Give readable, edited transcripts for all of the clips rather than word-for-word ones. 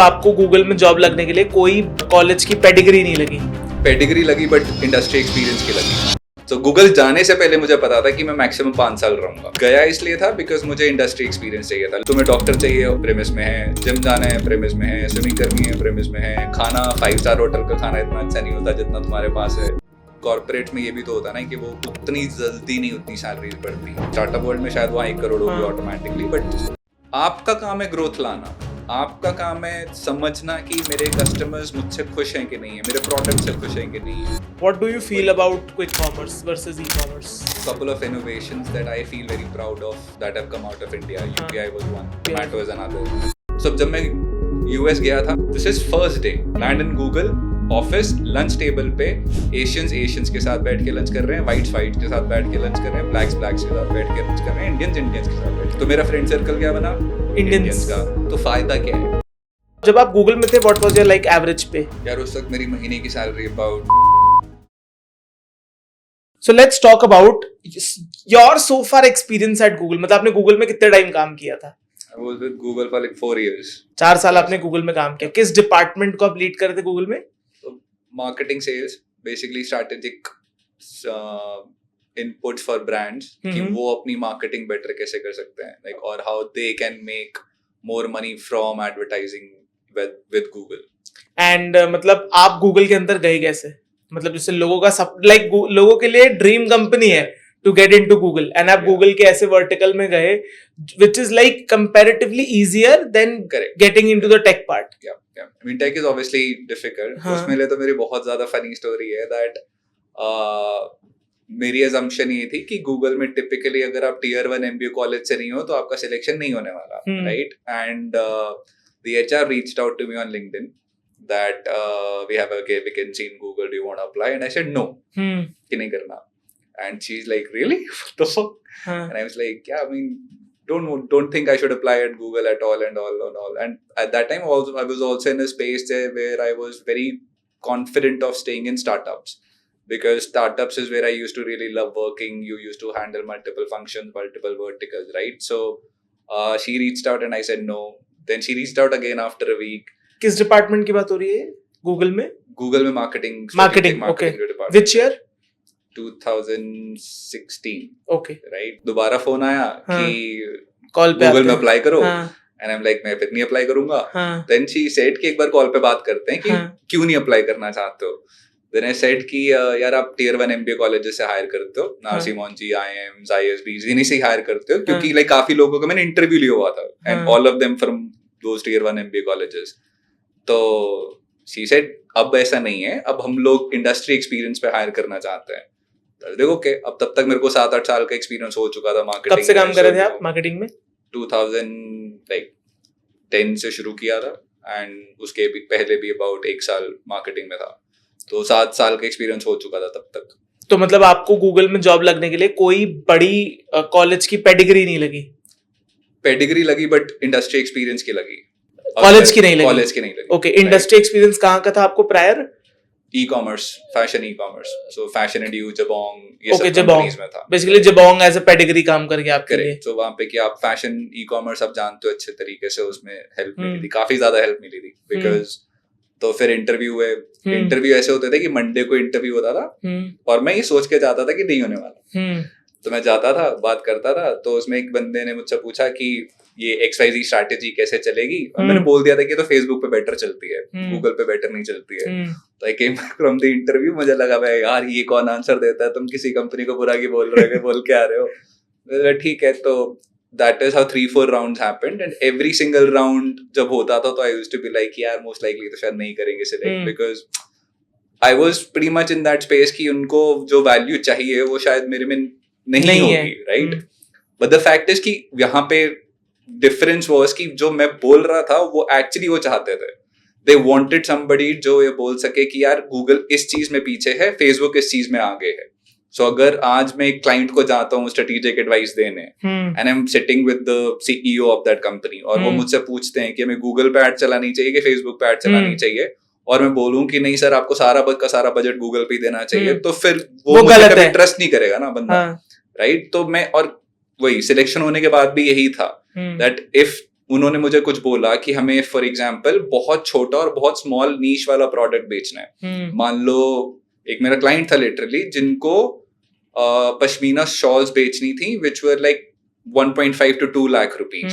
आपको गूगल में जॉब लगने के लिए कोई कॉलेज की पेडिग्री नहीं लगी? पेडिग्री लगी बट इंडस्ट्री एक्सपीरियंस की लगी। तो गूगल जाने से पहले मुझे पता था कि मैं मैक्सिमम 5 साल रहूंगा। गया इसलिए था बिकॉज मुझे इंडस्ट्री एक्सपीरियंस चाहिए था। तुम्हें डॉक्टर चाहिए, प्रेमिस में है। जिम जाना है, प्रेमिस में है। स्विमिंग करनी है, प्रेमिस में है। खाना 5 स्टार होटल का खाना इतना अच्छा नहीं होता जितना तुम्हारे पास है। कॉर्पोरेट में ये भी तो होता ना कि वो उतनी जल्दी नहीं उतनी सैलरी बढ़ती। स्टार्टअप वर्ल्ड में शायद वहाँ 1 करोड़ होगी ऑटोमेटिकली, बट आपका काम है ग्रोथ लाना। आपका काम है समझना कि मेरे कस्टमर्स मुझसे खुश हैं कि नहीं है, मेरे प्रोडक्ट से खुश हैं कि नहीं है। What do you feel about quick commerce versus e-commerce? Couple of innovations that I feel very proud of that have come out of India. UPI was one, Zomato is another. So जब मैं US गया था, this is first day, land in Google office, lunch table पे Asians के साथ बैठ के lunch कर रहे हैं, वाइट्स के साथ बैठ के लंच कर रहे हैं, ब्लैक्स के साथ बैठ के लंच कर रहे हैं, इंडियंस के साथ बैठ। तो मेरा फ्रेंड सर्कल क्या बना? इंडियंस का। तो फायदा क्या है? जब आप गूगल में थे, what was your like average पे? यार उस वक्त मेरी महीने की salary about. So let's talk about your so far experience at Google. मतलब आपने गूगल में कितने टाइम काम किया था? I was with Google for like 4 years. 4 साल आपने गूगल में काम किया। किस डिपार्टमेंट को आप लीड कर रहे थे गूगल में? Marketing, sales, basically strategic inputs for brands कि वो अपनी मार्केटिंग बेटर कैसे कर सकते हैं, लाइक और how they can make more money from advertising with Google. And मतलब आप गूगल के अंदर गए कैसे? मतलब जैसे लोगों का सब लाइक लोगों के लिए ड्रीम कंपनी है to get into Google, and आप गूगल के ऐसे वर्टिकल में गए which is like comparatively easier than getting into the tech part. I mean, tech is obviously difficult. उसमें लिए तो मेरी बहुत ज्यादा फनी स्टोरी है दैट मेरी assumption ये थी कि गूगल में टिपिकली अगर आप टियर 1 MBA कॉलेज से नहीं हो तो आपका सिलेक्शन नहीं होने वाला, right? And the HR reached out to me on LinkedIn that we have a vacancy in Google, do you want to apply? And I said no, कि नहीं करना. And she's like, really? What the fuck? And I was like, yeah, I mean, don't think I should apply at Google at all and all. And at that time also I was also in a space there where I was very confident of staying in startups, because startups is where I used to really love working. You used to handle multiple functions, multiple verticals, right? So she reached out and I said no. Then she reached out again after a week. किस department की बात हो रही है Google में? Google में marketing okay. Which year? 2016. Okay. Right? दोबारा phone आया कि कॉल पे गूगल में अप्लाई करो, एंड आई एम लाइक मैं फिर नहीं अप्लाई करूंगा. देन शी सेड कि एक बार कॉल पे बात करते हैं कि क्यों नहीं अप्लाई करना चाहते हो. देन आई सेड कि यार आप टियर 1 MBA कॉलेजेस से हायर करते हो, नार्सी मोंची, IIMs, ISBs, इन्हीं से हायर करते हो, क्योंकि लाइक काफी लोगों का मैंने इंटरव्यू लिया हुआ था and all of them from those tier 1 MBA colleges. तो शी सेड अब ऐसा नहीं है, अब हम लोग इंडस्ट्री एक्सपीरियंस पे हायर करना चाहते हैं. देखो ओके, अब तब तक मेरे को 7-8 साल का एक्सपीरियंस हो चुका था मार्केटिंग. कब से काम कर रहे थे आप मार्केटिंग में? 2010 से शुरू किया था एंड उसके भी पहले भी अबाउट 1 साल मार्केटिंग में था. तो 7 साल का एक्सपीरियंस हो चुका था तब तक. तो मतलब आपको गूगल में जॉब लगने के लिए कोई बड़ी कॉलेज की पेडिग्री नहीं लगी? पेडिग्री लगी बट इंडस्ट्री एक्सपीरियंस की लगी. कॉलेज की नहीं लगी? कॉलेज की नहीं लगी. ओके. इंडस्ट्री एक्सपीरियंस कहाँ का था आपको prior? E-commerce, fashion e-commerce, so fashion एडू, जबोंग, ये okay, सब कंपनीज में था. Basically Jabong as a pedigree काम करके आपके लिए. तो वहाँ पे कि आप फैशन ई-कॉमर्स आप जानते हो अच्छे तरीके से, उसमें हेल्प मिली थी, काफी ज्यादा हेल्प मिली थी. बिकॉज तो फिर इंटरव्यू हुए. इंटरव्यू ऐसे होते थे कि मंडे को इंटरव्यू होता था और मैं ये सोच के जाता था कि नहीं होने वाला. तो मैं जाता था, बात करता था, तो उसमें एक बंदे ने मुझसे पूछा कि ये XYZ स्ट्रैटेजी कैसे चलेगी, और मैंने बोल दिया था कि तो फेसबुक पे बेटर चलती है, गूगल पे बेटर नहीं चलती है. तो आई केम फ्रॉम द इंटरव्यू, मुझे लगा भाई यार ये कौन आंसर देता है, तुम किसी कंपनी को बुरा की बोल के आ रहे हो. ठीक है. तो that is how 3-4 rounds happened, and every single round जब होता था तो I used to be like यार most likely तो शायद नहीं करेंगे select, because I was pretty much in that space कि उनको जो value चाहिए वो शायद मेरे में नहीं होगी, right? But the fact is कि यहाँ पे difference was कि जो मैं बोल रहा था वो actually वो चाहते थे. They wanted somebody जो ये बोल सके कि यार Google इस चीज में पीछे है, Facebook इस चीज में आगे है. So अगर आज मैं एक क्लाइंट को जाता हूँ स्ट्रेटेजिक एडवाइस देने, and I am sitting with the CEO of that company, और वो मुझसे पूछते हैं कि हमें गूगल पे ऐड चलानी चाहिए कि फेसबुक पे ऐड चलानी चाहिए, और मैं बोलूं कि नहीं सर आपको सारा बजट गूगल पे देना चाहिए, तो फिर वो मुझे कभी ट्रस्ट नहीं करेगा ना बंदा, राइट? तो मैं, और वही सिलेक्शन होने के बाद भी यही था दैट इफ उन्होंने मुझे कुछ बोला कि हमें फॉर एग्जांपल बहुत छोटा और बहुत स्मॉल नीश वाला प्रोडक्ट बेचना है। मान लो एक मेरा क्लाइंट था लिटरली जिनको पश्मीना शॉल्स बेचनी थी which were like 1.5 to 2 lakh rupees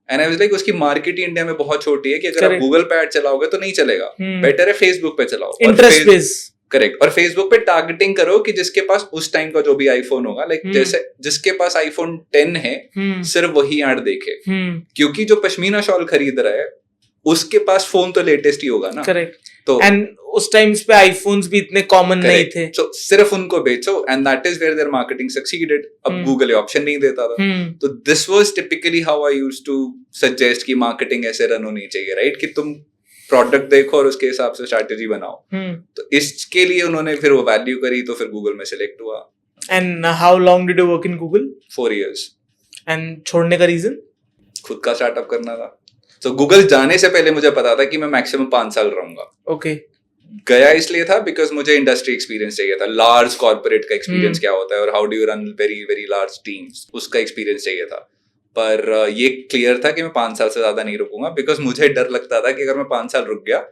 and I was like उसकी मार्केट इंडिया में बहुत छोटी है कि अगर आप गूगल पे ऐड चलाओगे तो नहीं चलेगा, बेटर है फेसबुक पे चलाओ, इंटरेस्ट बेस, करेक्ट, और फेसबुक पे टारगेटिंग करो कि जिसके पास उस टाइम का जो भी आईफोन होगा, लाइक जैसे जिसके पास आईफोन 10 है सिर्फ वही ऐड देखे, क्योंकि जो पश्मीना शॉल खरीद रहा है उसके पास फोन तो लेटेस्ट ही होगा ना, करेक्ट, तो एंड उस टाइम्स पे आईफोन्स भी इतने कॉमन नहीं थे, तो सिर्फ उनको बेचो and that is where their marketing succeeded. अब गूगल ऑप्शन नहीं देता था, तो this was typically how I used to suggest कि मार्केटिंग ऐसे रन होनी चाहिए, राइट, कि तुम प्रोडक्ट देखो और उसके हिसाब से स्ट्रैटेजी बनाओ। तो इसके लिए उन्होंने फिर वो वैल्यू करी, तो फिर गूगल में सिलेक्ट हुआ। And how long did you work in Google? 4 years। And छोड़ने का रीजन? खुद का स्टार्टअप करना था। तो गूगल जाने से पहले मुझे पता था कि मैं मैक्सिमम 5 साल रहूंगा। ओके। गया इसलिए था बिकॉज मुझे इंडस्ट्री एक्सपीरियंस चाहिए था, लार्ज कॉर्पोरेट का एक्सपीरियंस क्या होता है और how do you run very very large teams, उसका एक्सपीरियंस चाहिए था। पर ये क्लियर था कि मैं 5 साल से ज्यादा नहीं रुकूंगा, बिकॉज मुझे डर लगता था कि अगर मैं 5 साल रुक गया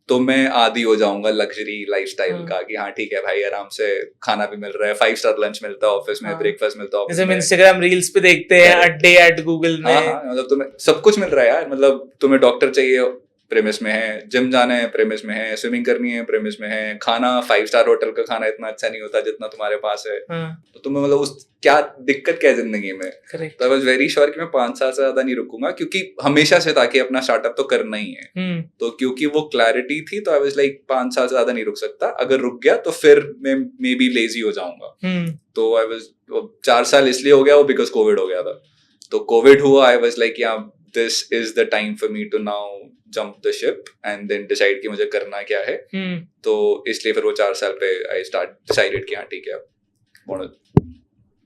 तो मैं आदी हो जाऊंगा लग्जरी लाइफस्टाइल का, कि हाँ ठीक है भाई आराम से खाना भी मिल रहा है, 5 स्टार लंच मिलता है ऑफिस में, ब्रेकफास्ट मिलता है ऑफिस में, इंस्टाग्राम रील्स पे देखते हैं अड्डे एट गूगल में। हाँ, मतलब तुम्हें सब कुछ मिल रहा है यार, मतलब तुम्हें डॉक्टर चाहिए प्रेमिस में है, जिम जाना है प्रेमिस में है, स्विमिंग करनी है प्रेमिस में है, खाना 5 स्टार होटल का खाना इतना अच्छा नहीं होता जितना तुम्हारे पास है, तो तुम्हें मतलब उस क्या दिक्कत क्या है जिंदगी में। तो आई वाज वेरी श्योर कि मैं 5 साल से ज्यादा नहीं रुकूंगा, क्योंकि हमेशा से था कि अपना स्टार्टअप तो करना ही है। तो क्योंकि वो क्लैरिटी थी तो आई वाज लाइक 5 साल से ज्यादा नहीं रुक सकता, अगर रुक गया तो फिर मैं मे बी लेजी हो जाऊंगा। तो आई वाज 4 साल इसलिए हो गया वो बिकॉज कोविड हो गया था। तो कोविड हुआ, I was like yeah this is the time for me to now jump the ship and then decide कि मुझे करना क्या है। तो इसलिए फिर वो 4 साल पे आई डिसाइडेड कि हाँ ठीक है।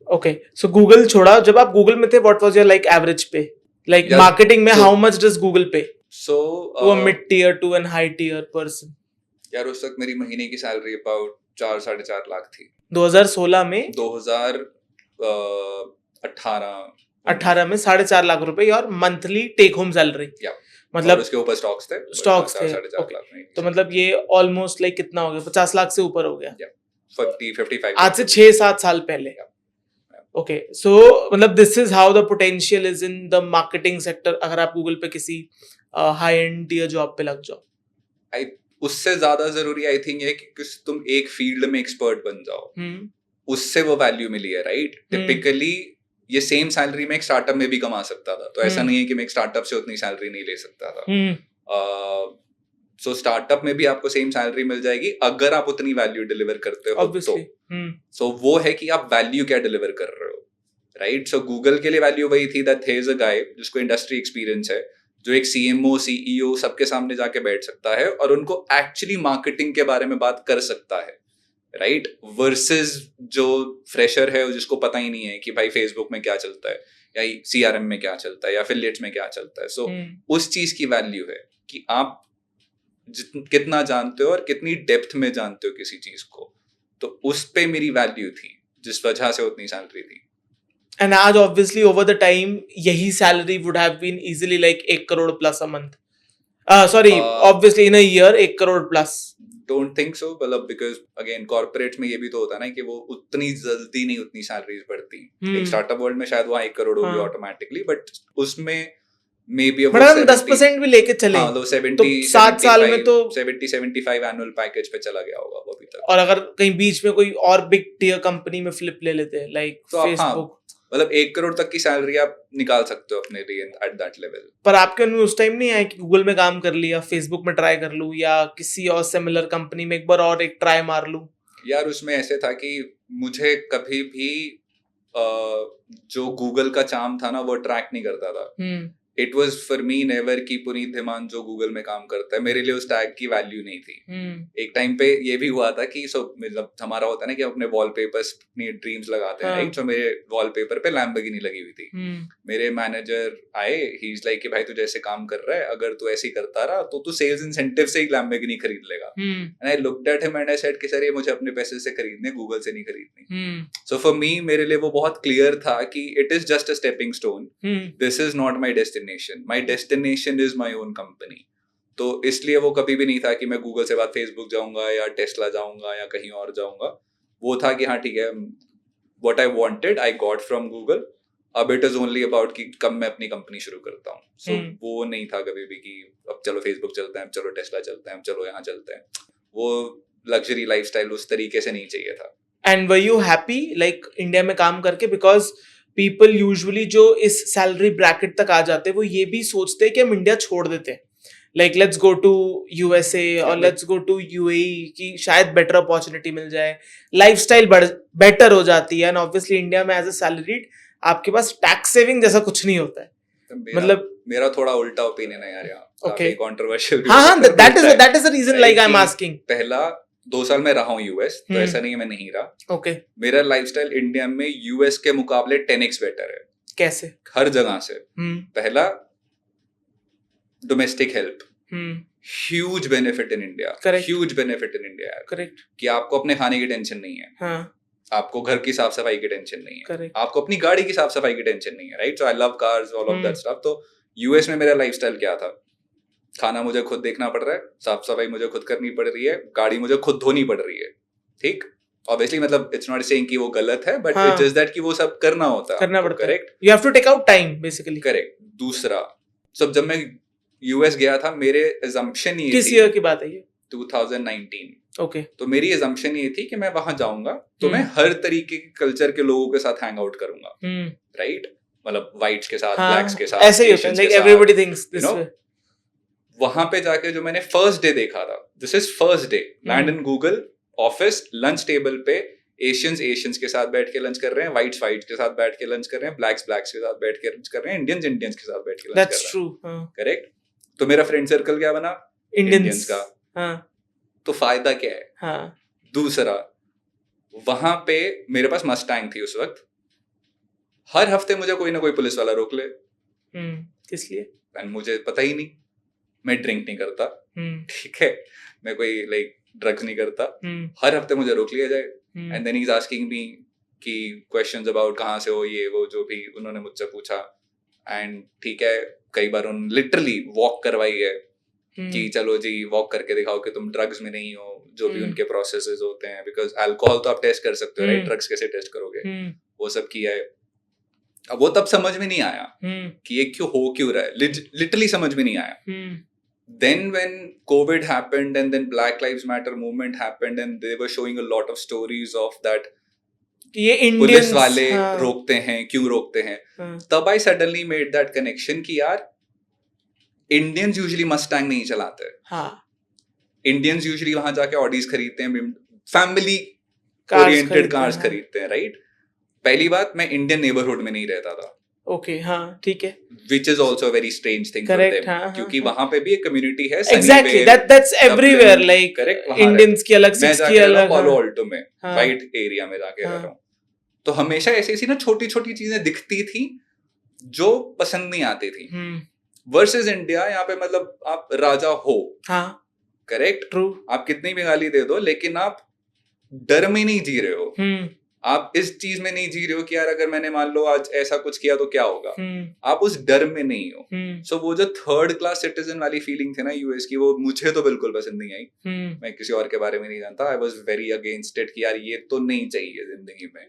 ओके, सो गूगल छोड़ा, जब आप गूगल में थे what was your like average pay, like marketing में how much does Google pay to a mid tier to an high tier person? यार उस वक्त मेरी महीने की सैलरी अबाउट 4-4.5 लाख थी 2016 में। 2018 में 4.5 लाख रुपए और मंथली टेक होम सैलरी, मतलब उसके ऊपर स्टॉक्स थे। okay. तो मतलब ये ऑलमोस्ट लाइक कितना हो गया, 50 लाख से ऊपर हो गया, 55 आज से 6-7 साल पहले। ओके, सो मतलब this is how the potential is in the marketing sector, अगर आप गूगल पे किसी हाई एंड टियर जॉब पे लग जाओ। उससे ज्यादा जरूरी आई थिंक है कि तुम एक फील्ड में एक्सपर्ट बन जाओ, उससे वो वैल्यू मिली है, राइट। टिपिकली ये सेम सैलरी में एक स्टार्टअप में भी कमा सकता था, तो ऐसा नहीं है कि मैं एक स्टार्टअप से उतनी सैलरी नहीं ले सकता था। सो स्टार्टअप में भी आपको सेम सैलरी मिल जाएगी अगर आप उतनी वैल्यू डिलीवर करते हो तो। सो वो है कि आप वैल्यू क्या डिलीवर कर रहे हो, राइट। सो गूगल के लिए वैल्यू वही थी दैट देयर इज अ गाय जिसको इंडस्ट्री एक्सपीरियंस है, जो एक सीएमओ सीईओ सबके सामने जाके बैठ सकता है और उनको एक्चुअली मार्केटिंग के बारे में बात कर सकता है, राइट, वर्सेस जो फ्रेशर है जिसको पता ही नहीं है कि भाई फेसबुक में क्या चलता है या सीआरएम में क्या चलता है या एफिलिएट्स में क्या चलता है। सो उस चीज की वैल्यू है कि आप कितना जानते हो और कितनी डेप्थ में जानते हो किसी चीज को, तो उस पे मेरी वैल्यू थी जिस वजह से उतनी सैलरी थी। एंड आज ऑब्वियसली ओवर द टाइम यही salary would have been easily like 1 crore plus a month, sorry obviously in a year 1 crore plus. Don't think so, मतलब बिकॉज अगेन कॉर्पोरेट में ये भी तो होता है ना कि वो उतनी जल्दी नहीं उतनी सैलरीज बढ़ती। एक स्टार्टअप वर्ल्ड में शायद वहाँ 1 करोड़ होगी ऑटोमेटिकली, बट उसमें मे बी 10% भी लेके चले, हाँ, तो 7 साल में तो 70-75 एनुअल पैकेज पे चला गया होगा वो अभी तक। और अगर कहीं बीच में कोई और बिग टियर कंपनी में फ्लिप ले लेते हैं लाइक फेसबुक, मतलब 1 करोड़ तक की सैलरी आप निकाल सकते हो अपने लिए एट दैट लेवल। पर आपके मन में उस टाइम नहीं आया कि गूगल में काम कर लिया, फेसबुक में ट्राई कर लूं या किसी और सिमिलर कंपनी में एक बार और एक ट्राई मार लूं? यार उसमें ऐसे था कि मुझे कभी भी जो गूगल का चार्म था ना वो ट्रैक नहीं करता था। It was for me never की पुनीत धीमान जो गूगल में काम करता है, मेरे लिए उस टैग की वैल्यू नहीं थी। एक टाइम पे ये भी हुआ था कि मतलब हमारा होता है ना कि अपने वॉलपेपर्स अपनी ड्रीम्स लगाते हैं, राइट। सो मेरे वॉलपेपर पे लैम्बोर्गिनी लगी हुई थी। मेरे मैनेजर आए, ही इज लाइक कि भाई तू जैसे काम कर रहा है अगर तू ऐसे ही करता रहा तो तू सेल्स इंसेंटिव से ही लैम्बोर्गिनी खरीद लेगा। And I looked at him and I said कि सर ये मुझे अपने पैसे से खरीदने, गूगल से नहीं खरीदनी। सो फॉर मी, मेरे लिए वो बहुत क्लियर था कि it is just a stepping stone, this is not my destination. Destination, my destination is my own company. तो इसलिए वो कभी भी नहीं था कि मैं गूगल से बाद फेसबुक जाऊंगा या टेस्ला जाऊंगा या कहीं और जाऊंगा। वो था कि हाँ ठीक है, what I wanted I got from Google, अब इट इज ओनली अबाउट कि कब मैं अपनी कंपनी शुरू करता हूँ। सो वो नहीं था कभी भी कि अब चलो फेसबुक चलते हैं, अब चलो टेस्ला चलते हैं, अब चलो यहाँ चलते हैं। वो लग्जरी लाइफस्टाइल उस तरीके से नहीं चाहिए था। And were you happy like India में काम करके? बिकॉज पीपल यूजुअली जो इस सैलरी ब्रैकेट तक आ जाते हैं वो ये भी सोचते हैं कि हम इंडिया छोड़ देते हैं, like let's go to USA और लेट्स गो टू यूएई कि शायद बेटर अपॉर्चुनिटी मिल जाए, लाइफस्टाइल बेटर हो जाती है। एंड ऑब्वियसली इंडिया में एज अ सैलरीड आपके पास टैक्स सेविंग जैसा कुछ नहीं होता है। मतलब मेरा थोड़ा उल्टा ओपिनियन है यार, यहाँ Okay. काफी कंट्रोवर्शियल। हाँ, that is the reason like I'm asking. पहला 2 साल मैं रहा हूँ यूएस, तो ऐसा नहीं है मैं नहीं रहा। Okay. मेरा लाइफस्टाइल इंडिया में यूएस के मुकाबले 10x बेटर है। कैसे? हर जगह से। पहला, domestic help, huge benefit in India, huge benefit in India. Correct. कि आपको अपने खाने की टेंशन नहीं है, हाँ. आपको घर की साफ सफाई की टेंशन नहीं है, Correct. आपको अपनी गाड़ी की साफ सफाई की टेंशन नहीं है, right? So I love cars, all of that stuff. तो यूएस में मेरा लाइफस्टाइल क्या था? खाना मुझे खुद देखना पड़ रहा है, साफ सफाई मुझे खुद करनी पड़ रही है, गाड़ी मुझे खुद धोनी पड़ रही है, ठीक? ऑब्वियसली मतलब इट्स नॉट सेइंग कि वो गलत है, बट इट्स जस्ट दैट कि वो सब करना होता है, करना पड़ता है, correct? You have to take out time basically, correct. दूसरा, सब जब मैं यूएस गया था, मेरे assumption ये किस ईयर की बात है ये? 2019। ओके। तो मेरी assumption ये थी कि मैं वहां जाऊंगा तो मैं हर तरीके के कल्चर के लोगों के साथ हैंग आउट करूंगा, राइट? मतलब व्हाइट्स के साथ, ब्लैक्स के साथ, ऐसे ही होता है, like everybody thinks this way. वहां पे जाके जो मैंने फर्स्ट डे देखा था, this is first day, land in Google office, lunch table पे एशियंस के साथ बैठ के लंच कर रहे हैं, व्हाइट्स के साथ बैठ के लंच कर रहे हैं, ब्लैक्स के साथ बैठ के लंच कर रहे हैं, इंडियंस के साथ बैठ के लंच कर रहे हैं। That's true, correct. तो मेरा फ्रेंड सर्कल क्या बना? इंडियंस का। हाँ। तो फायदा क्या है? हाँ। दूसरा, वहां पे मेरे पास मस्टैंग थी उस वक्त, हर हफ्ते मुझे कोई ना कोई पुलिस वाला रोक ले। किस लिए? मुझे पता ही नहीं, मैं ड्रिंक नहीं करता, ठीक है, मैं कोई लाइक ड्रग्स नहीं करता, हर हफ्ते मुझे रोक लिया जाए, and then he is asking me कि क्वेश्चंस अबाउट कहाँ से हो, ये वो जो भी उन्होंने मुझसे पूछा। एंड ठीक है, कई बार उन्होंने लिटरली वॉक करवाई है कि चलो जी वॉक करके दिखाओ कि तुम ड्रग्स में नहीं हो, जो भी उनके प्रोसेसेस होते हैं, बिकॉज अल्कोहल तो आप टेस्ट कर सकते हो, राइट? ड्रग्स कैसे टेस्ट करोगे? वो सब किया है। अब वो तब समझ में नहीं आया कि ये क्यों रहा है, लिटरली समझ में नहीं आया। Then when COVID happened and then Black Lives Matter movement happened and they were showing a lot of stories of that, ये Indians, पुलिस वाले रोकते हैं, क्यों रोकते हैं, तब I suddenly made that connection कि यार इंडियंस यूजुअली मस्टैंग नहीं चलाते, इंडियंस यूजुअली वहां जाके ऑडीज खरीदते हैं, फैमिली ओरिएंटेड कार्स खरीदते हैं, राइट? पहली बात, मैं इंडियन नेबरहुड में नहीं रहता था, ओके, हाँ ठीक है, which is also a very strange thing for them, क्योंकि वहाँ पे भी एक कम्युनिटी है, exactly, that's everywhere, like Indians की अलग, Sikhs की अलग, पालो अल्टो में वाइट एरिया में जाके रह रहा हूँ, तो हमेशा ऐसी ना छोटी छोटी चीजें दिखती थी जो पसंद नहीं आती थी। वर्सेस इंडिया, यहाँ पे मतलब आप राजा हो, करेक्ट, ट्रू, आप कितनी भी गाली दे दो, लेकिन आप डर में नहीं जी रहे हो, आप इस चीज में नहीं जी रहे हो कि यार अगर मैंने मान लो आज ऐसा कुछ किया तो क्या होगा, आप उस डर में नहीं हो। सो वो जो थर्ड क्लास सिटीजन वाली फीलिंग थी ना यूएस की, वो मुझे तो बिल्कुल पसंद नहीं आई। मैं किसी और के बारे में नहीं जानता, I was very against it कि यार ये तो नहीं चाहिए जिंदगी में।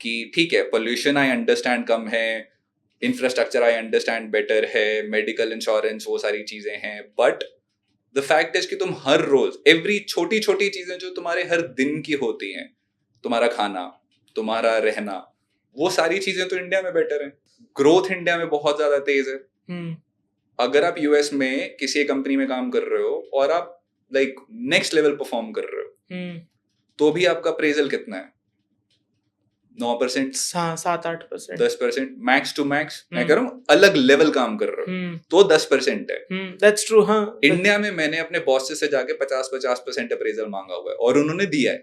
कि ठीक है, पोल्यूशन आई अंडरस्टैंड कम है, इंफ्रास्ट्रक्चर आई अंडरस्टैंड बेटर है, मेडिकल इंश्योरेंस, वो सारी चीजें हैं, बट द फैक्ट इज कि तुम हर रोज एवरी छोटी छोटी चीजें जो तुम्हारे हर दिन की होती हैं, तुम्हारा खाना, तुम्हारा रहना, वो सारी चीजें तो इंडिया में बेटर है। ग्रोथ इंडिया में बहुत ज्यादा तेज है। अगर आप यूएस में किसी कंपनी में काम कर रहे हो और आप लाइक नेक्स्ट लेवल परफॉर्म कर रहे हो, तो भी आपका अप्रेजल कितना है? 9%, 7-8%, 10%, मैक्स टू मैक्स। मैं कह रहा हूँ अलग लेवल काम कर रहे हो तो 10% है। That's true. हाँ, इंडिया में मैंने अपने बॉस से जाके 50% अप्रेजल मांगा हुआ है और उन्होंने दिया है,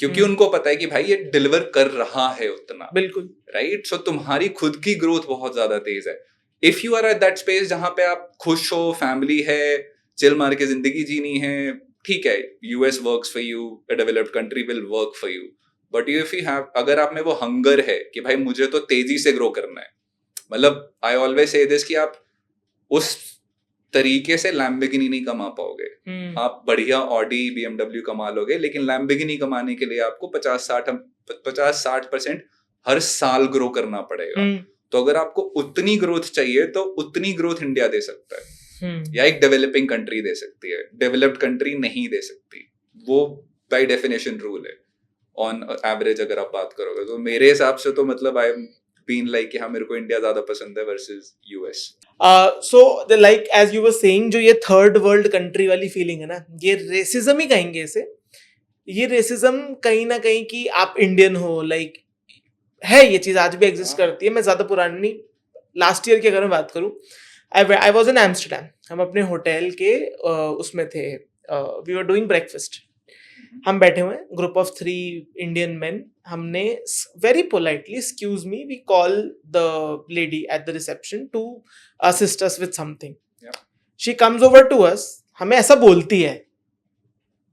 क्योंकि उनको पता है कि भाई ये डिलीवर कर रहा है उतना, बिल्कुल, राइट? सो तुम्हारी खुद की ग्रोथ बहुत ज्यादा तेज है। If you are at that space जहां पे आप खुश हो, फैमिली है, चिल मार के जिंदगी जीनी है, ठीक है, US works for you, a developed country will work for you, but if you have, अगर आप में वो हंगर है कि भाई मुझे तो तेजी से ग्रो करना है, मतलब आई ऑलवेज से दिस कि आप उस तरीके से लैम्बोर्गिनी नहीं कमा पाओगे। आप बढ़िया ऑडी BMW कमा लोगे, लेकिन लैम्बोर्गिनी कमाने के लिए आपको 50-60% हर साल ग्रो करना पड़ेगा। तो अगर आपको उतनी ग्रोथ चाहिए तो उतनी ग्रोथ इंडिया दे सकता है या एक डेवलपिंग कंट्री दे सकती है, डेवलप्ड कंट्री नहीं दे सकती। वो बाय डेफिनेशन रूल है ऑन एवरेज अगर आप बात करोगे। तो मेरे हिसाब से तो मतलब आई एम बीन लाइक कि हाँ मेरे को इंडिया ज्यादा पसंद है versus US. So the like as you were saying, जो ये थर्ड वर्ल्ड कंट्री वाली फीलिंग है ना, ये रेसिज्म ही कहेंगे इसे। ये रेसिज्म कहीं ना कहीं कि आप इंडियन हो, लाइक है ये चीज आज भी एग्जिस्ट करती है। मैं ज्यादा पुरानी नहीं, लास्ट ईयर की अगर मैं बात करूं, आई वाज इन एम्स्टरडैम। हम अपने होटल के उसमें थे, वी वर डूइंग ब्रेकफास्ट। हम बैठे हुए हैं, ग्रुप ऑफ 3 इंडियन मैन। हमने very politely, excuse me, we call the lady at the reception to assist us with something. She comes over to us, हमें ऐसा बोलती है,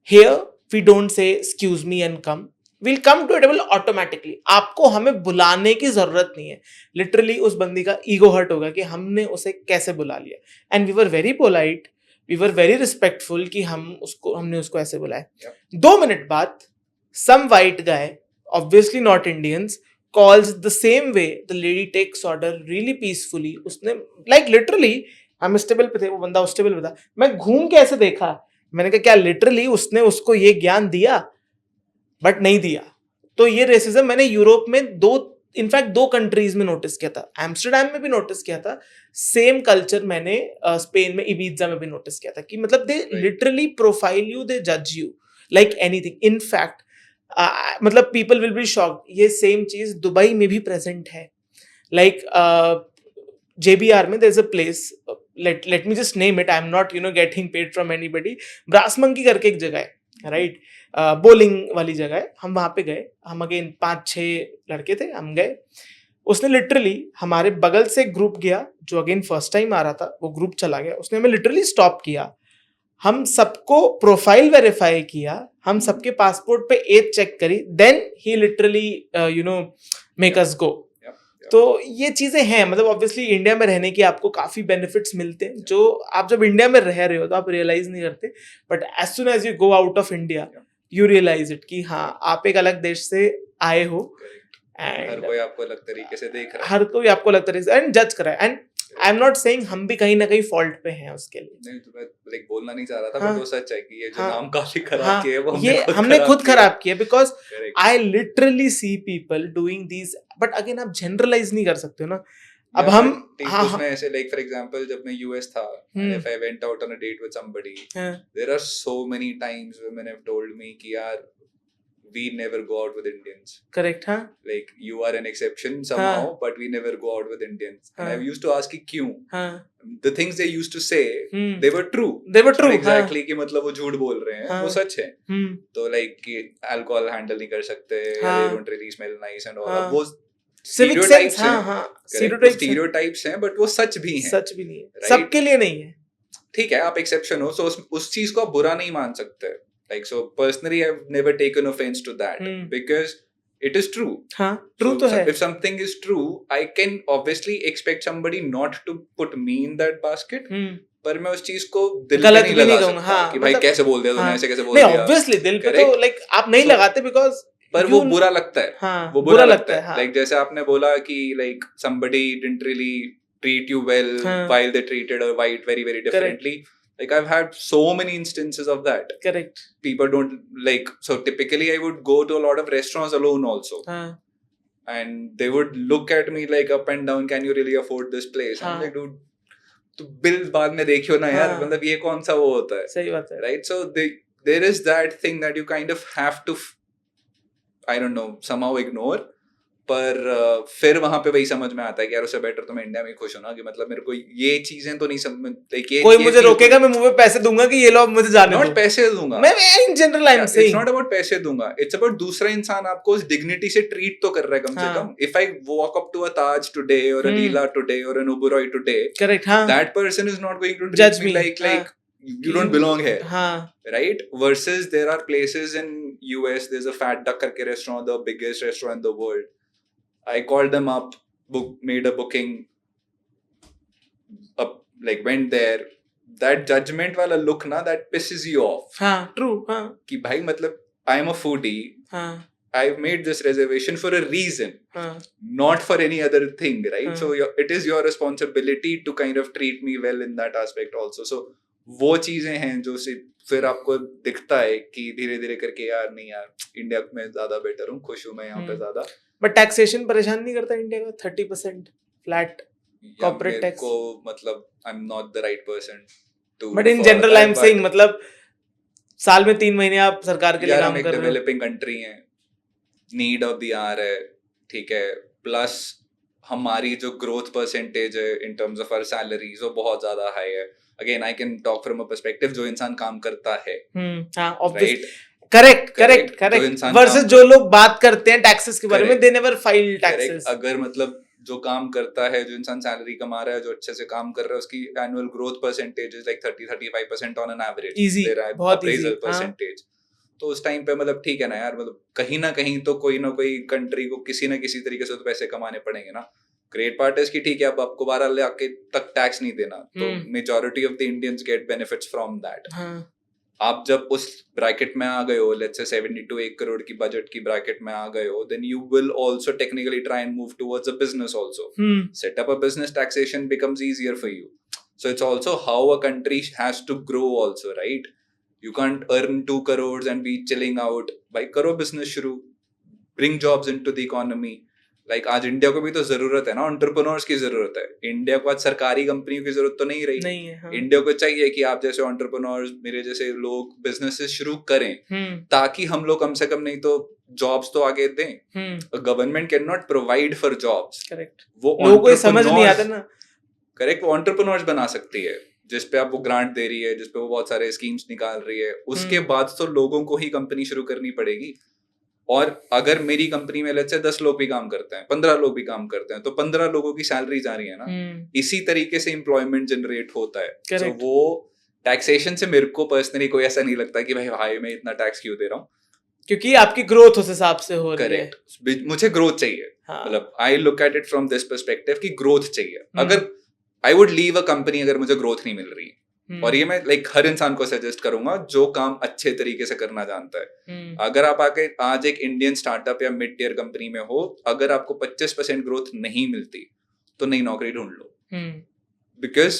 here we don't say excuse me and come, will come to table automatically. आपको हमें बुलाने की जरूरत नहीं है। लिटरली उस बंदी का ईगो हर्ट होगा कि हमने उसे कैसे बुला लिया। And we were very polite, we were very respectful कि हमने उसको ऐसे बुलाया। 2 मिनट बाद some white guy, obviously not Indians, calls the same way the lady takes order really peacefully। उसने like literally, हम इस टेबल पे थे, वो बंदा उस टेबल पे था। मैं घूम के ऐसे देखा, मैंने कहा क्या लिटरली उसने उसको ये ज्ञान दिया? बट नहीं दिया। तो ये रेसिज्म मैंने यूरोप में इनफैक्ट 2 कंट्रीज में नोटिस किया था। एम्स्टरडैम में भी नोटिस किया था। सेम कल्चर मैंने स्पेन में इबीजा में भी नोटिस किया था कि मतलब they literally profile you, they जज यू लाइक एनीथिंग। इनफैक्ट मतलब पीपल विल बी शॉक्ड, ये सेम चीज दुबई में भी प्रेजेंट है। लाइक JBR में there is a place, let me just name it, I'm not getting paid from anybody, Brass Monkey करके एक जगह है, राइट, बोलिंग वाली जगह है। हम वहां पे गए, हम अगेन 5-6 लड़के थे, हम गए। उसने लिटरली हमारे बगल से ग्रुप गया जो अगेन फर्स्ट टाइम आ रहा था, वो ग्रुप चला गया, उसने हमें लिटरली स्टॉप किया, हम सबको प्रोफाइल वेरीफाई किया, हम सबके पासपोर्ट पे एज चेक करी, then he literally make us go. तो ये चीजें हैं, मतलब ऑब्वियसली इंडिया में रहने की आपको काफी बेनिफिट्स मिलते हैं जो आप जब इंडिया में रह रहे हो तो आप रियलाइज नहीं करते, but as soon as you go out of India you realise it कि हाँ आप एक अलग देश से आए हो एंड हर कोई आपको अलग तरीके से देख रहा है, हर कोई आपको अलग तरीके से एंड जज कर रहा है। And I am not saying हम भी कहीं ना कहीं फॉल्ट पे हैं उसके लिए। नहीं तो मैं लाइक बोलना नहीं चाह रहा था, हाँ, बट वो सच है कि ये जो हाँ, नाम काफी खराब हाँ, किया है वो हमने खुद खराब किया, because Correct. I literally see people doing these, but again आप जनरलाइज नहीं कर सकते हो ना। अब Yeah, हम but हाँ उसमें ऐसे लाइक फॉर एग्जांपल जब मैं यूएस था, and if I went out on a date with somebody, हाँ, there are so many times women have told me कि यार we never go out with Indians, correct, हाँ, like you are an exception somehow, but we never go out with Indians, and I used to ask कि क्यों? हाँ, The things they used to say, they were true. they were true, Exactly कि मतलब वो झूठ बोल रहे हैं, वो सच है। तो लाइक कि अल्कोहल हैंडल नहीं कर सकते, या they don't really smell nice and all, वो सिविक सेंस, हाँ, स्टीरियोटाइप्स हैं, बट वो सच भी हैं, सच भी नहीं है, सबके लिए नहीं है। ठीक है, आप एक्सेप्शन हो, सो उस चीज को आप बुरा नहीं मान सकते। Like so, personally, I've never taken offense to that because it is true. हाँ, true तो है। If something is true, I can obviously expect somebody not to put me in that basket. पर मैं उस चीज को दिल पे नहीं लगा सकता, हाँ, कि भाई कैसे बोल दिया तूने, ऐसे कैसे बोल दिया। नहीं, obviously दिल पे तो like आप नहीं लगाते because पर वो बुरा लगता है, हाँ, वो बुरा लगता है। Like जैसे आपने बोला कि like somebody didn't really treat you well while they treated a white very very differently. Like I've had so many instances of that. Correct. People don't like, so typically I would go to a lot of restaurants alone also. And they would look at me like up and down, can you really afford this place? I'm like, dude, तो bill बाद में देखियो ना यार, मतलब ये कौन सा वो होता है? सही बात है, right? So there is that thing that you kind of have to, I don't know, somehow ignore. पर फिर वहां पे वही समझ में आता है कि यार उससे बेटर तो मैं इंडिया में खुश हूं ना, कि मतलब मेरे को ये चीजें तो नहीं समझ, कोई मुझे रोकेगा, मैं मुंह पे पैसे दूंगा कि ये लो मुझे जाने दो। नॉट पैसे दूंगा मैं इन general I am saying, it's not about पैसे दूंगा, इट्स अबाउट दूसरा इंसान आपको उस डिग्निटी से ट्रीट तो कर रहा है कम से कम। If I walk up to a Taj today और अ लीला टुडे और अन ओबेरॉय टुडे, करेक्ट, हां, that person is not going to जज me like you don't belong here, right? Versus there are places in US, there's a Fat Duck karke restaurant, the biggest restaurant in the world. I called them up, made a booking, like went there, that judgment वाला look ना, that pisses you off. हाँ, true, हाँ, कि भाई मतलब I am a foodie, हाँ, I've made this reservation for a reason, हाँ, not for any other thing, right? हाँ. So it is your responsibility to kind of treat me well in that aspect also. So वो चीजें हैं जो फिर आपको दिखता है कि धीरे धीरे करके यार नहीं यार, इंडिया में ज्यादा बेटर हूँ, खुश हूँ मैं यहाँ पे ज्यादा. बट टैक्सेशन परेशान नहीं करता इंडिया का 30% फ्लैट कॉर्पोरेट टैक्स को मतलब I am not the right person to, but in general I am saying मतलब साल में 3 महीने आप सरकार के लिए काम कर रहे हो. डेवलपिंग कंट्री है, नीड ऑफ द आवर है, ठीक है, प्लस हमारी जो ग्रोथ परसेंटेज है in terms of our salaries वो बहुत ज्यादा हाई है. Again I can talk from a perspective जो इंसान काम करता है, हाँ ऑब्वियस, राइट, करेक्ट वर्सेस जो लोग बात करते हैं टैक्सेस के बारे में, दे नेवर फाइल टैक्सेस. अगर मतलब जो काम करता है, जो इंसान सैलरी कमा रहा है, जो अच्छे से काम कर रहा है, उसकी annual growth percentage is like 30-35% on an average. Easy, बहुत इजी परसेंटेज. तो उस टाइम पे मतलब ठीक है ना यार, मतलब कहीं ना कहीं तो कोई ना कोई कंट्री को किसी ना किसी तरीके से तो पैसे कमाने पड़ेंगे ना. ग्रेट पार्ट है कि ठीक है अब आपको 12 लाख तक टैक्स नहीं देना, तो majority of the Indians get benefits from that. आप जब उस ब्रैकेट में आ गए हो, लेट्स से 70 to 1 करोड़ की बजट की ब्रैकेट में आ गए हो, then you will also technically try and move towards a business also. Set up a business, taxation becomes easier for you. So it's also how a country has to grow also, right? You can't earn 2 crores and be chilling out. भाई करो business शुरू, bring jobs into the economy. Like आज India को भी तो जरूरत है ना, एंटरप्रेन्योर्स की जरूरत है. इंडिया को आज सरकारी कंपनियों की जरूरत तो नहीं रही. नहीं है, हाँ. इंडिया को चाहिए कि आप जैसे एंटरप्रेन्योर्स, मेरे जैसे लोग बिजनेसेस शुरू करें, ताकि हम लोग कम से कम नहीं तो जॉब्स तो आगे दें. Government can not provide for jobs. Correct, वो लोगों को समझ नहीं आता ना. करेक्ट, वो एंटरप्रेन्योर्स बना सकती है जिसपे आप वो ग्रांट दे रही है, जिसपे वो बहुत सारे स्कीम्स निकाल रही है. उसके बाद तो लोगों को ही कंपनी शुरू करनी पड़ेगी. और अगर मेरी कंपनी में लेट्स से 10 लोग भी काम करते हैं, 15 लोग भी काम करते हैं, तो 15 लोगों की सैलरी जा रही है ना. इसी तरीके से एम्प्लॉयमेंट जनरेट होता है. तो वो टैक्सेशन से मेरे को पर्सनली कोई ऐसा नहीं लगता कि भाई मैं इतना टैक्स क्यों दे रहा हूँ, क्योंकि आपकी ग्रोथ उस हिसाब से हो रही है. करेक्ट, मुझे ग्रोथ चाहिए. मतलब I look at it from this perspective कि ग्रोथ चाहिए. अगर I would leave a company अगर मुझे ग्रोथ नहीं मिल रही. और ये मैं लाइक हर इंसान को सजेस्ट करूंगा जो काम अच्छे तरीके से करना जानता है. अगर आप आके आज एक इंडियन स्टार्टअप या मिड टियर कंपनी में हो, अगर आपको 25% ग्रोथ नहीं मिलती तो नई नौकरी ढूंढ लो. बिकॉज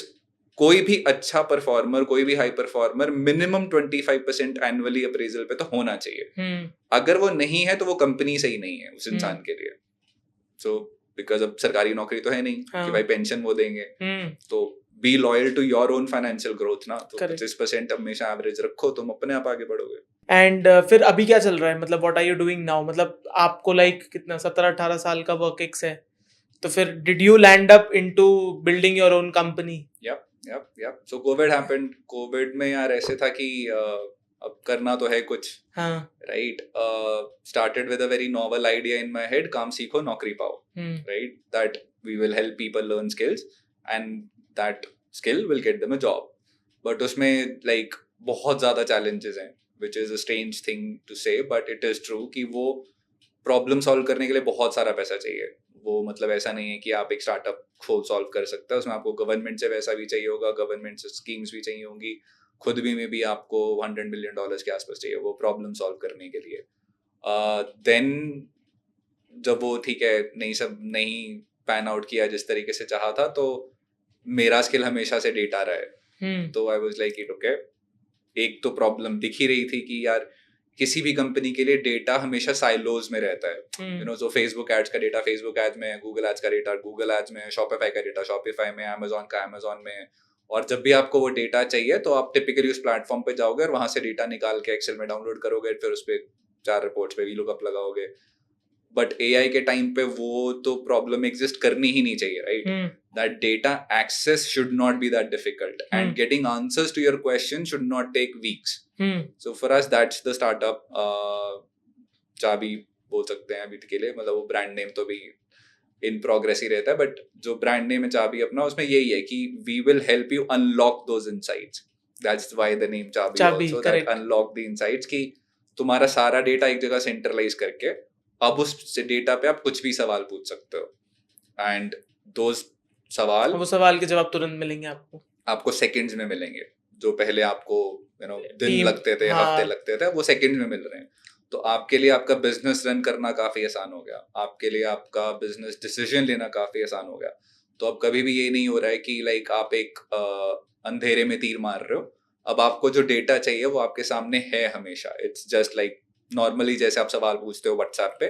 कोई भी अच्छा परफॉर्मर, कोई भी high performer minimum 25% annually appraisal पे तो होना चाहिए. अगर वो नहीं है तो वो कंपनी सही नहीं है उस इंसान के लिए. सो बिकॉज अब सरकारी नौकरी तो है नहीं कि भाई पेंशन वो देंगे. तो be loyal to your own financial growth ना. तो 25% हमेशा एवरेज रखो, तुम अपने आप आगे बढ़ोगे. एंड फिर अभी क्या चल रहा है, मतलब what are you doing now? मतलब आपको लाइक कितना 17-18 साल का वर्क एक्स है, तो फिर did you land up into building your own company? Yup. So Covid happened. Covid में यार ऐसे था कि अब करना तो है कुछ, right? Started with a very novel idea in my head, काम सीखो नौकरी पाओ, right? That we will help people learn skills and that skill will get them a job. But उसमें लाइक बहुत ज्यादा चैलेंजेस हैं, which is a strange thing to say, but it is true कि वो प्रॉब्लम सॉल्व करने के लिए बहुत सारा पैसा चाहिए. वो मतलब ऐसा नहीं है कि आप एक स्टार्टअप खुद सॉल्व कर सकते हैं. उसमें आपको गवर्नमेंट से पैसा भी चाहिए होगा, गवर्नमेंट से स्कीम्स भी चाहिए होंगी, खुद भी में भी आपको $100 मिलियन के आसपास चाहिए वो प्रॉब्लम सॉल्व करने के लिए. देन जब वो ठीक है नहीं पैन आउट किया जिस तरीके से चाहा था, तो मेरा स्किल हमेशा से डेटा रहा है. तो आई वाज लाइक इट ओके. एक तो प्रॉब्लम दिख ही रही थी कि यार किसी भी कंपनी के लिए डेटा हमेशा साइलोज में रहता है. You know, so Facebook ads का डेटा फेसबुक एड्स में, गूगल एड्स का डेटा गूगल एड्स में, शॉपिफाई का डेटा शॉपिफाई में, अमेजोन का अमेजोन में. और जब भी आपको वो डेटा चाहिए तो आप टिपिकली उस प्लेटफॉर्म पे जाओगे और वहां से डेटा निकाल के एक्सेल में डाउनलोड करोगे, फिर उस पे 4 रिपोर्ट्स पे वीलुकअप लगाओगे. बट एआई के टाइम पे वो तो प्रॉब्लम एग्जिस्ट करनी ही नहीं चाहिए, right? That data access should not be that difficult and getting answers to your question should not take weeks. So for us that's the startup. चाबी बोल सकते हैं अभी के लिए, मतलब वो ब्रांड नेम तो भी इन प्रोग्रेस ही रहता है, बट जो ब्रांड नेम है चाबी अपना, उसमें यही है कि we will help you unlock those insights. That's why the name Chaabi also, that unlock the insights, कि तुम्हारा सारा डेटा एक जगह सेंट्रलाइज करके अब उस डेटा पे आप कुछ भी सवाल पूछ सकते हो. एंड दोज सवाल, वो सवाल के जवाब तुरंत मिलेंगे आपको सेकंड्स में मिलेंगे। जो पहले आपको दिन टीम, लगते थे, हाँ, हफ्ते लगते थे, वो सेकंड्स में मिल रहे हैं। तो आपके लिए आपका बिजनेस रन करना काफी आसान हो गया, आपके लिए आपका बिजनेस डिसीजन लेना काफी आसान हो गया। तो अब कभी भी ये नहीं हो रहा है कि लाइक आप एक अंधेरे में तीर मार रहे हो। अब आपको जो डेटा चाहिए वो आपके सामने है हमेशा। इट्स जस्ट लाइक नॉर्मली जैसे आप सवाल पूछते हो व्हाट्सएप पे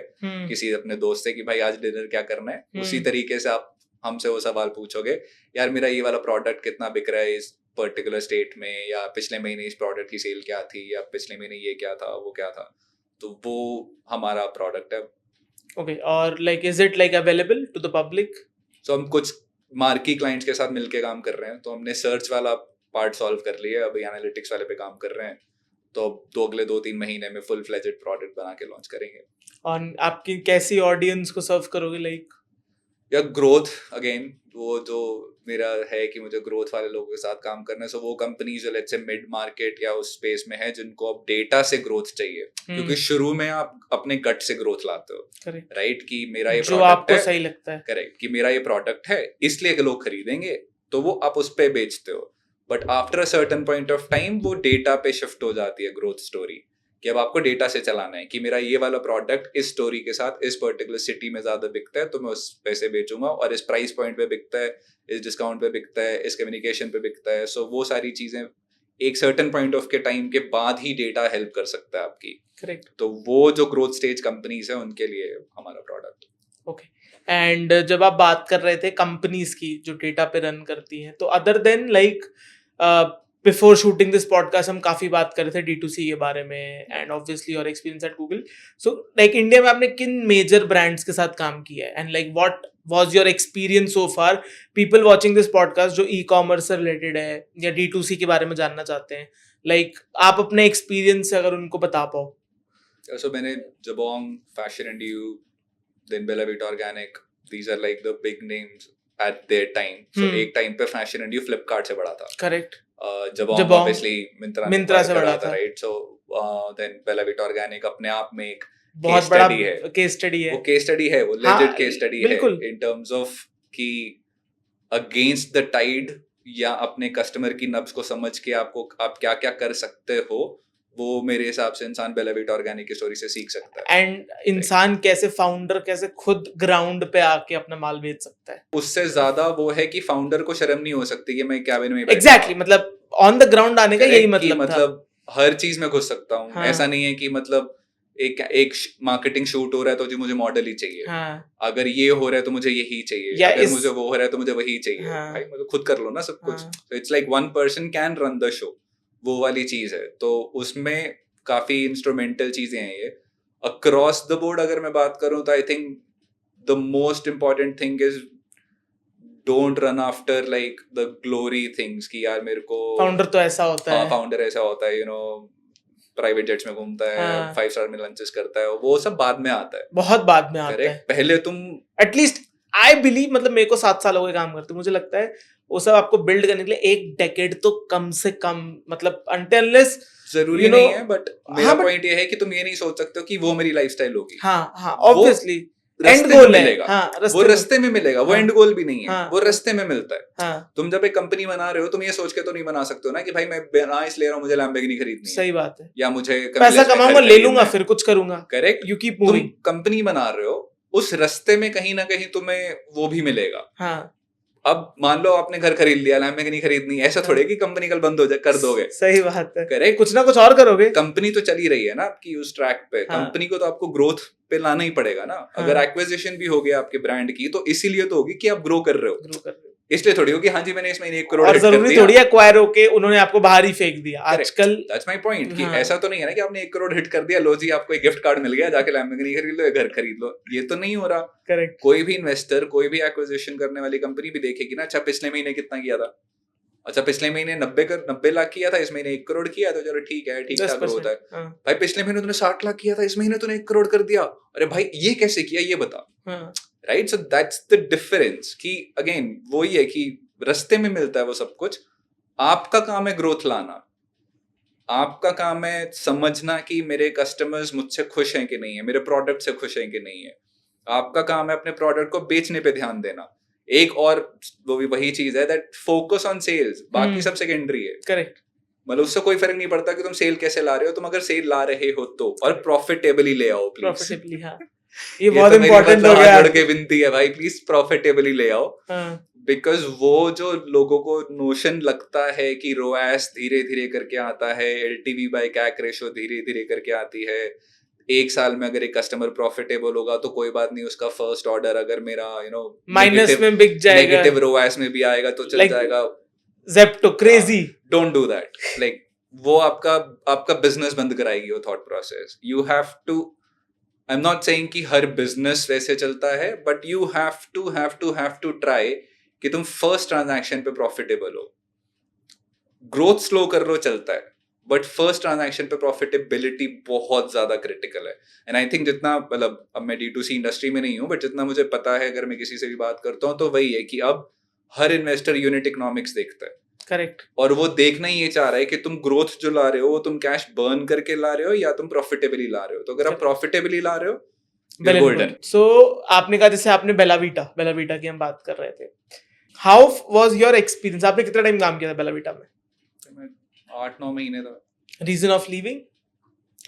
किसी अपने दोस्त से कि भाई आज डिनर क्या करना है, उसी तरीके से आप हमसे वो सवाल पूछोगे, यार मेरा ये वाला प्रोडक्ट कितना बिक रहा है इस पर्टिकुलर स्टेट में, या पिछले महीने इस प्रोडक्ट की सेल क्या थी, या पिछले महीने ये क्या था, वो क्या था। तो वो हमारा प्रोडक्ट है। ओके, और like is it like available to the public? So हम कुछ मार्की क्लाइंट्स के साथ मिलके काम कर रहे हैं। तो हमने सर्च वाला पार्ट सॉल्व कर लिया है, अभी एनालिटिक्स वाले पे काम कर रहे हैं। तो अब अगले 2-3 महीने में फुल फ्लेजेड प्रोडक्ट बना के लॉन्च करेंगे। और आपकी कैसी ऑडियंस को सर्व करोगे लाइक? या ग्रोथ, अगेन वो जो मेरा है कि मुझे ग्रोथ वाले लोगों के साथ काम करना है। सो वो कंपनी जो लेट्स से मिड मार्केट या उस स्पेस में है जिनको अब डेटा से ग्रोथ चाहिए, क्योंकि शुरू में आप अपने गट से ग्रोथ लाते हो, राइट, कि मेरा ये जो आपको सही लगता है, करेक्ट, कि मेरा ये प्रोडक्ट है इसलिए लोग खरीदेंगे, तो वो आप उस पे बेचते हो। But after a certain point of time वो डेटा पे शिफ्ट हो जाती है ग्रोथ स्टोरी, कि अब आपको डेटा से चलाना है कि मेरा ये वाला प्रोडक्ट इस स्टोरी के साथ इस पर्टिकुलर सिटी में ज्यादा बिकता है तो मैं उस पैसे बेचूंगा, और इस प्राइस पॉइंट पे बिकता है, इस डिस्काउंट पे बिकता है, इस कम्युनिकेशन पे बिकता है। सो वो सारी चीजें एक सर्टेन पॉइंट ऑफ के टाइम के बाद ही डेटा हेल्प कर सकता है आपकी। करेक्ट। तो वो जो ग्रोथ स्टेज कंपनीज है उनके लिए हमारा प्रोडक्ट। ओके, एंड जब आप बात कर रहे थे कंपनीज की जो डेटा पे रन करती हैं, तो other than like before shooting this podcast हम काफी बात कर रहे थे D2C के बारे में, and obviously your experience at Google. So like India में आपने किन मेजर ब्रांड्स के साथ काम किया है, and like what was your experience so far? People watching this podcast जो ई-कॉमर्स से रिलेटेड है या D2C के बारे में जानना चाहते हैं, लाइक आप अपने एक्सपीरियंस से अगर उनको बता पाओ। सो मैंने Jabong, Fashion and You, then Bella Vita organic, these are like the big names at their time. So एक टाइम पे फैशन एंड यू फ्लिपकार्ट से बड़ा था, करेक्ट। जबोंग ऑब्वियसली मिंत्रा से बड़ा था, right. So then Bella Vita organic अपने आप में एक बहुत बड़ा केस स्टडी है, वो केस स्टडी है, वो लेजिट केस स्टडी है इन टर्म्स ऑफ कि अगेंस्ट द टाइड या अपने कस्टमर की नब्ज को समझ के आप क्या क्या कर सकते हो, वो मेरे हिसाब से इंसान बेला विटा ऑर्गेनिक की स्टोरी से सीख सकता है। एंड इंसान कैसे, फाउंडर कैसे खुद ग्राउंड पे आके अपना माल बेच सकता है। उससे ज्यादा वो है कि फाउंडर को शर्म नहीं हो सकती कि मैं कैबिन में एग्जैक्टली, मतलब ऑन द ग्राउंड आने का यही मतलब था। हर चीज में घुस सकता हूँ। हाँ। ऐसा नहीं है कि मतलब एक मार्केटिंग शूट हो रहा है तो मुझे मॉडल ही चाहिए। हाँ। अगर ये हो रहा है तो मुझे यही चाहिए, अगर मुझे वो हो रहा है तो मुझे वही चाहिए। हाँ। भाई मतलब खुद कर लो ना सब कुछ। तो it's like one person can run the show, वो वाली चीज है। तो उसमें काफी इंस्ट्रूमेंटल चीजें हैं ये अक्रॉस द बोर्ड। अगर मैं बात करूं तो I think the most important thing is don't run after like the glory things कि यार मेरे को फाउंडर तो ऐसा होता है, फाउंडर ऐसा होता है, यू नो प्राइवेट जेट्स में घूमता है, 5 स्टार में लंचेस करता है, वो सब बाद में आता है, बहुत बाद में आता है। पहले तुम एटलीस्ट आई बिलीव, मतलब मेरे को 7 साल हो गए काम करते, मुझे लगता है वो सब आपको बिल्ड करने के लिए 1 डेकेड तो कम से कम, मतलब until unless जरूरी नहीं है। बट मेरा पॉइंट ये है कि तुम ये नहीं सोच सकते हो कि वो मेरी लाइफस्टाइल होगी। हाँ ऑब्वियसली एंड गोल मिलेगा। वो रास्ते में मिलेगा, वो एंड गोल भी नहीं है, वो रास्ते में मिलता है। तुम जब एक कंपनी बना रहे हो तुम ये सोच के तो नहीं बना सकते हो ना कि भाई मैं बनाइस ले रहा हूँ, मुझे लैम्बोर्गिनी खरीदनी है। सही बात है। या मुझे पैसा कमाऊंगा, ले लूंगा, फिर कुछ करूंगा। करेक्ट। You keep moving. तुम कंपनी बना रहे हो, उस रास्ते में कहीं ना कहीं तुम्हें वो भी मिलेगा। हाँ। अब मान लो आपने घर खरीद लिया, लैम्बोर्गिनी खरीदनी, ऐसा थोड़े कि कंपनी कल बंद हो जाए कर दोगे। सही बात है। करेक्ट। कुछ ना कुछ और करोगे। कंपनी तो चली रही है ना आपकी उस ट्रैक पे। कंपनी को तो आपको ग्रोथ पे लाना ही पड़ेगा ना। अगर एक्विजिशन भी हो गया आपके ब्रांड की तो इसीलिए तो होगी कि आप ग्रो कर रहे हो, इसलिए थोड़ी होगी हाँ जी मैंने इस महीने 1 करोड़, और जरूरी थोड़ी एक्वायर होके उन्होंने आपको बाहर ही फेंक दिया आजकल। दैट्स माय पॉइंट कि ऐसा तो नहीं है ना कि आपने 1 करोड़ हिट कर दिया, लो जी आपको एक गिफ्ट कार्ड मिल गया, जाके लैम्बोर्गिनी खरीद लो या घर खरीद लो, ये तो नहीं हो रहा। करेक्ट। कोई भी इन्वेस्टर, कोई भी एक्विजिशन करने वाली कंपनी भी देखेगी ना, अच्छा पिछले महीने कितना किया था, अच्छा पिछले महीने 90 लाख किया था, इस महीने 1 करोड़ किया, तो चलो ठीक है, ठीक ठाक होता है। भाई पिछले महीने तूने 60 लाख किया था, इस महीने तूने 1 करोड़ कर दिया, अरे भाई ये कैसे किया ये बता। Right. So that's the difference कि अगेन वही है कि रास्ते में मिलता है वो सब कुछ। आपका काम है ग्रोथ लाना, आपका काम है समझना कि मेरे कस्टमर्स मुझसे खुश हैं कि नहीं है, मेरे प्रोडक्ट से खुश हैं कि नहीं है। आपका काम है अपने प्रोडक्ट को बेचने पे ध्यान देना, एक और वो भी वही चीज है दैट फोकस ऑन सेल्स, बाकी सब सेकेंडरी है। करेक्ट। मतलब उससे कोई फर्क नहीं पड़ता कि तुम सेल कैसे ला रहे हो, तुम अगर सेल ला रहे हो तो, और प्रॉफिटेबली ले आओ प्लीज। प्रॉफिटेबली, हाँ, ये बहुत तो मेरी इंपॉर्टेंट मतलब हो गया। हाथ जोड़ के विनती है भाई, प्लीज प्रॉफिटेबली ले आओ। हाँ, बिकॉज वो जो लोगों को नोशन लगता है कि रोएस धीरे धीरे करके आता है, एलटीवी बाय कैक रेशो धीरे धीरे करके आती है, एक साल में अगर एक कस्टमर प्रॉफिटेबल होगा तो कोई बात नहीं, उसका फर्स्ट ऑर्डर अगर मेरा माइनस में बिक जाएगा, नेगेटिव रोएस में भी आएगा तो चल जाएगा। Zepto crazy. Don't do that. Like वो आपका बिजनेस बंद कराएगी वो thought process. You have to, I am not saying कि हर बिजनेस वैसे चलता है, but you have to try कि तुम फर्स्ट ट्रांजैक्शन पे प्रॉफिटेबल हो। ग्रोथ स्लो कर लो चलता है, बट फर्स्ट ट्रांजैक्शन पे प्रॉफिटेबिलिटी बहुत ज्यादा क्रिटिकल है। एंड आई थिंक जितना, मतलब अब मैं D2C इंडस्ट्री में नहीं हूँ, बट जितना मुझे पता है, अगर मैं किसी से भी बात करता हूँ तो वही है कि अब हर इन्वेस्टर यूनिट इकोनॉमिक्स देखता है। करेक्ट। और वो देखना ही ये चाह रहा है कि तुम ग्रोथ जो ला रहे हो वो तुम कैश बर्न करके ला रहे हो या तुम प्रॉफिटेबली ला रहे हो। तो अगर आप प्रॉफिटेबली ला रहे हो, गोल्डन। सो आपने कहा, जैसे आपने बेलावीटा की हम बात कर रहे थे, हाउ वाज योर एक्सपीरियंस? आपने कितना टाइम काम किया था बेलावीटा में? 8-9 महीने था। Reason of leaving?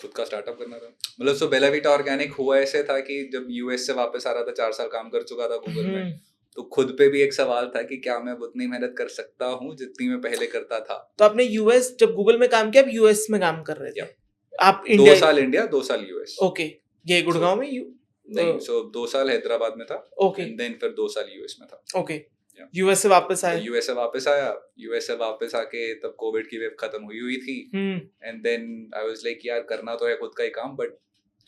खुद का स्टार्टअप करना था। मतलब सो बेलावीटा ऑर्गेनिक हुआ ऐसे था कि जब यूएस से वापस आ रहा था, 4 साल काम कर चुका था गूगल में, तो खुद पे भी एक सवाल था कि क्या मैं उतनी मेहनत कर सकता हूँ जितनी मैं पहले करता था। तो आपने यूएस, जब गूगल में काम किया, आप यूएस में काम कर रहे थे? आप 2 इंडिया? साल इंडिया, 2 साल यूएस। ओके, ये गुड़गांव में? नहीं, सो 2 साल हैदराबाद में था, ओके, एंड देन फिर 2 साल यूएस में था। ओके, यूएस से वापस आए? यूएस से वापस आया, यूएस से वापस आके तब कोविड की वेव खत्म हुई थी, and then I was like यार करना तो है खुद का ही काम, बट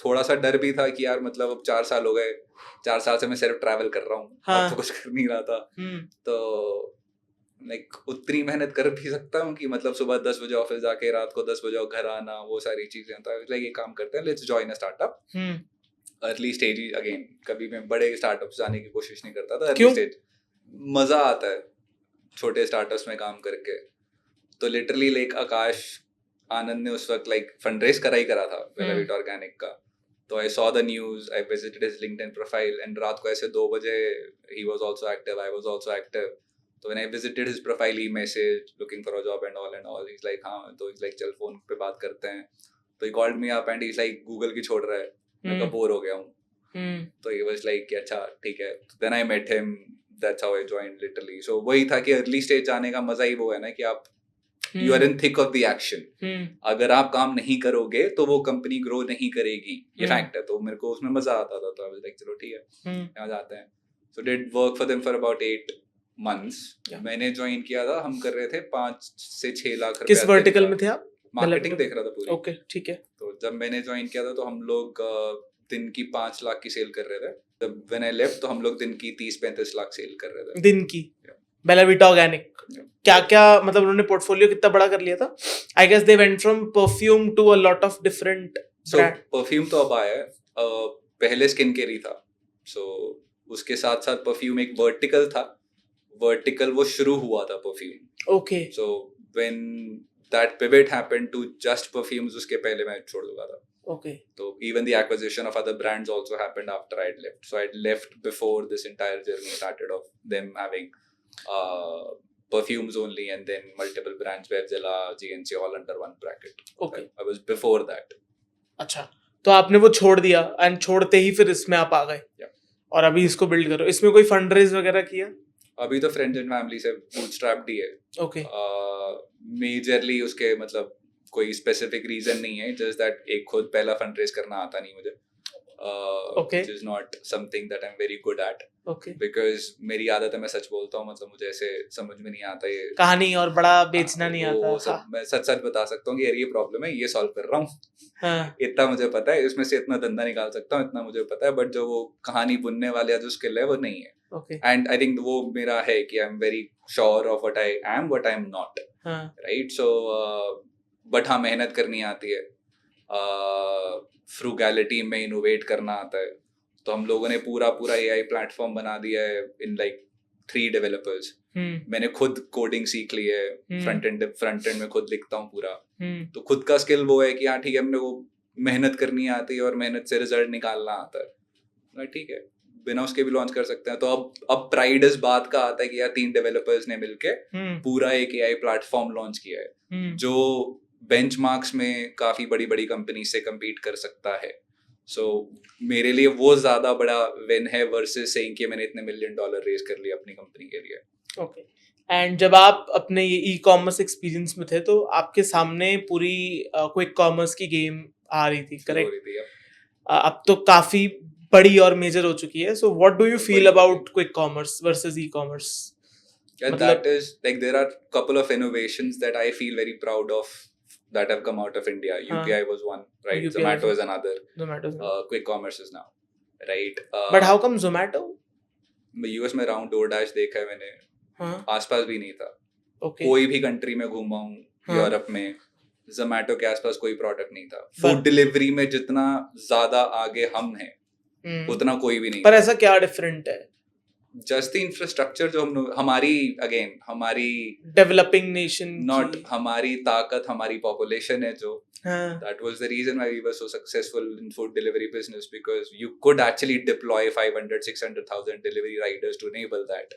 थोड़ा सा डर भी था कि यार मतलब अब 4 साल हो गए, 4 साल से मैं सिर्फ ट्रैवल कर रहा हूँ, अब तो कुछ कर नहीं रहा था। तो लाइक उतनी मेहनत कर भी सकता हूँ कि मतलब सुबह 10 बजे ऑफिस जाके रात को 10 बजे घर आना, वो सारी चीजें। तो लाइक ये काम करते हैं, let's join a startup. Early stage, again कभी मैं बड़े स्टार्टअप्स जाने की कोशिश नहीं करता था। अर्ली स्टेज मजा आता है छोटे स्टार्टअप्स में काम करके। तो लिटरली लाइक आकाश आनंद ने उस वक्त लाइक फंडरेज करा था बेलावीटा ऑर्गेनिक का। तो I saw the news, I visited his LinkedIn profile, and रात को ऐसे 2 बजे he was also active, I was also active. तो when I visited his profile, he message looking for a job and all, he is like हाँ, तो is like चल phone पे बात करते हैं। तो he called me up and he is like Google की छोड़ रहा है, मैं कब बोर हो गया हूँ। तो ही वाज लाइक अच्छा ठीक है। Then I met him, that's how I joined literally. So वही था कि अर्ली स्टेज जाने का मजा ही वो है ना कि आप you are in thick of the action. अगर आप काम नहीं करोगे तो वो कंपनी ग्रो नहीं करेगी, ये फैक्ट है। तो मेरे को उसमें मजा आता था, तो I was like चलो ठीक है यहाँ जाते हैं। So did work for them for about 8 months. मैंने ज्वाइन किया था, हम कर रहे थे 5 से 6 लाख रुपए। किस वर्टिकल में थे आप? मार्केटिंग देख रहा था पूरी। ओके, ठीक है। तो जब मैंने ज्वाइन किया था तो हम लोग दिन की 5 लाख की सेल कर रहे थे। जब व्हेन आई लेफ्ट तो हम लोग दिन की 30-35 लाख सेल कर रहे थे। दिन की? बेलावीटा ऑर्गेनिक क्या क्या मतलब उन्होंने पोर्टफोलियो कितना बड़ा कर लिया था? I guess they went from perfume to a lot of different brand. Perfume तो अब आया है, पहले स्किन केयर ही था। सो उसके साथ साथ परफ्यूम एक वर्टिकल था, वर्टिकल वो शुरू हुआ था perfume. Okay. So when that pivot happened to just perfumes, उसके पहले मैं छोड़ दूंगा था। Okay. So even the acquisition of other brands also happened after I'd left. So I'd left before this entire journey started of them having perfumes only, and then multiple brands, Webzilla, GNC, all under one bracket. Okay. I was before that. अच्छा, तो आपने वो छोड़ दिया, and छोड़ते ही फिर इसमें आप आ गए। Yeah. और अभी इसको बिल्ड करो। इसमें कोई फंड रेज वगैरह किया? अभी तो फ्रेंड्स एंड फैमिली से बूटस्ट्रैप्ड ही है। Okay. मेजरली उसके मतलब कोई स्पेसिफिक रीजन नहीं है, जस्ट दैट एक खुद पहला फंड रेज करना आता नहीं मुझे, which is not something that I'm very good at. Okay. Because मेरी आदत है, मैं सच बोलता हूँ, मतलब मुझे ऐसे समझ में नहीं आता ये कहानी और बड़ा बेचना नहीं आता। सब मैं सच बता सकता हूँ कि यार ये प्रॉब्लम है, ये सॉल्व कर रहा हूँ। हाँ. इतना मुझे पता है, इसमें से इतना धंधा निकाल सकता हूँ, इतना मुझे पता है, बट जो वो कहानी बुनने वाले जो स्किल है वो नहीं है। Okay. And I think वो मेरा है कि I'm very sure of what I am, what I'm not. हाँ. Right? So बट हाँ, मेहनत करनी आती है, फ्रूगैलिटी में इनोवेट करना आता है। तो हम लोगों ने पूरा AI प्लेटफॉर्म बना दिया है इन लाइक 3 डेवलपर्स। मैंने खुद कोडिंग सीख ली है, फ्रंट एंड में खुद लिखता हूँ पूरा। तो खुद का स्किल वो है कि हाँ ठीक है, हमने वो मेहनत करनी आती है और मेहनत से रिजल्ट निकालना आता है, ठीक है। बिना उसके भी लॉन्च कर सकते हैं। तो अब प्राइड इस बात का आता है कि यार 3 डेवलपर्स ने मिलके पूरा एक AI प्लेटफॉर्म लॉन्च किया है जो बेंचमार्क्स में काफी बड़ी बड़ी कंपनी से compete कर सकता है। सो मेरे लिए वो ज्यादा बड़ा विन है वर्सेस सेइंग कि मैंने इतने $1 मिलियन रेज कर लिया अपनी कंपनी के लिए। ओके। एंड जब आप अपने ये ई कॉमर्स एक्सपीरियंस में थे तो आपके सामने पूरी क्विक कॉमर्स की गेम आ रही थी, करेक्ट? अब तो काफी बड़ी और मेजर हो चुकी है। So what do you feel about quick commerce versus e commerce? That is like there are couple of innovations that I feel very proud of that have come out of India. UPI was one, right? UPI Zomato is another. Zomato. Quick commerce is now, right? But how come Zomato? US में round DoorDash देखा है मैंने, आसपास भी नहीं था। कोई भी कंट्री में घूमा हूँ यूरोप में, जोमेटो के आसपास कोई प्रोडक्ट नहीं था। फूड डिलीवरी में जितना ज्यादा आगे हम हैं उतना कोई भी नहीं। पर ऐसा क्या डिफरेंट है? जस्ट द इंफ्रास्ट्रक्चर जो हमारी डेवलपिंग नेशन, नॉट हमारी ताकत, हमारी पॉपुलेशन है जो that was the reason why we were so successful in food delivery business, because you could actually deploy 500,000-600,000 delivery riders to enable that,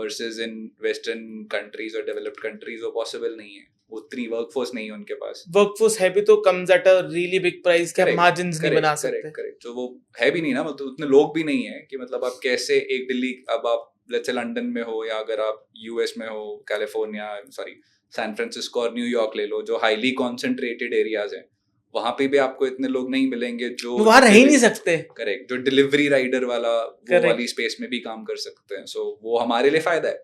versus in western countries or developed countries वो possible नहीं है, उतनी workforce नहीं है उनके पास। Workforce है भी तो comes at a really big price के मार्जिन्स नहीं बना सकते। करेक्ट, तो वो है भी नहीं ना, मतलब उतने लोग भी नहीं है कि मतलब आप कैसे एक दिल्ली, अब आप लेट्स से लंदन में हो या अगर आप यूएस में हो, कैलिफोर्निया, सैन फ्रांसिस्को और न्यूयॉर्क ले लो जो हाईली कॉन्सेंट्रेटेड एरियाज हैं, वहां पे भी आपको इतने लोग नहीं मिलेंगे जो वहां रह ही नहीं सकते। करेक्ट, जो डिलीवरी राइडर वाला वो वाली स्पेस में भी काम कर सकते हैं। सो वो हमारे लिए फायदा है,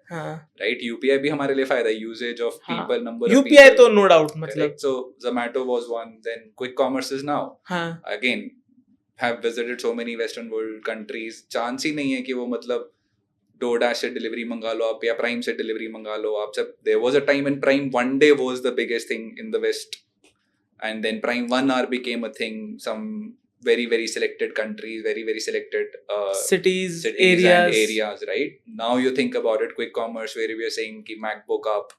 राइट? यूपीआई भी हमारे लिए फायदा है, usages of people, number of UPI तो नो डाउट, मतलब so Zomato was one, then quick commerce is now again have visited so many western world countries. Chance ही नहीं है कि वो मतलब DoorDash से डिलीवरी मंगा लो आप या प्राइम से डिलीवरी मंगा लो आप। सब there was a time when Prime one day was the biggest thing in the West, and then Prime 1 hour became a thing. Some very selected countries, very selected cities areas, right? Now you think about it, quick commerce where we are saying कि MacBook आप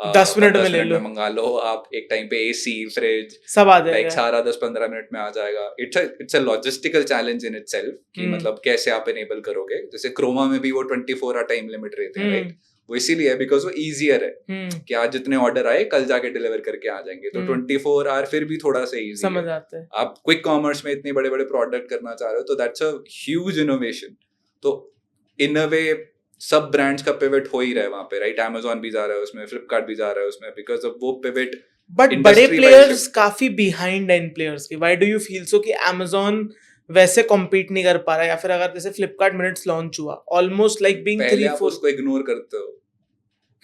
10 minute में ले लो, मंगा लो आप, एक time पे AC, fridge सब आ जाएगा, सारा 10-15 मिनट में आ जाएगा। It's a logistical challenge in itself कि मतलब कैसे आप एनेबल करोगे। जैसे क्रोमा में भी वो 24 आवर टाइम लिमिट रहते हैं, राइट? वो इसीलिए है बिकॉज वो इजियर है कि आज जितने ऑर्डर आए कल जाके डिलीवर करके आ जाएंगे, तो 24 आवर फिर भी थोड़ा सा इजी समझ आते हैं। आप क्विक कॉमर्स में इतने बड़े बड़े प्रोडक्ट करना चाह रहे हो तो दैट्स अ ह्यूज इनोवेशन। तो इन अ वे सब ब्रांड्स का पिवट हो ही रहा है वहां पे, राइट? Amazon भी जा रहा है उसमें, फ्लिपकार्ट भी जा रहा है उसमें, बिकॉज ऑफ वो पिवट। बट बड़े प्लेयर्स काफी बिहाइंड है इन प्लेयर्स के। Why do you feel so कि Amazon वैसे कॉम्पीट नहीं कर पा रहा है, या फिर अगर जैसे फ्लिपकार्ट मिनट्स लॉन्च हुआ ऑलमोस्ट लाइक बीइंग 3-4, उसको इग्नोर करते हो।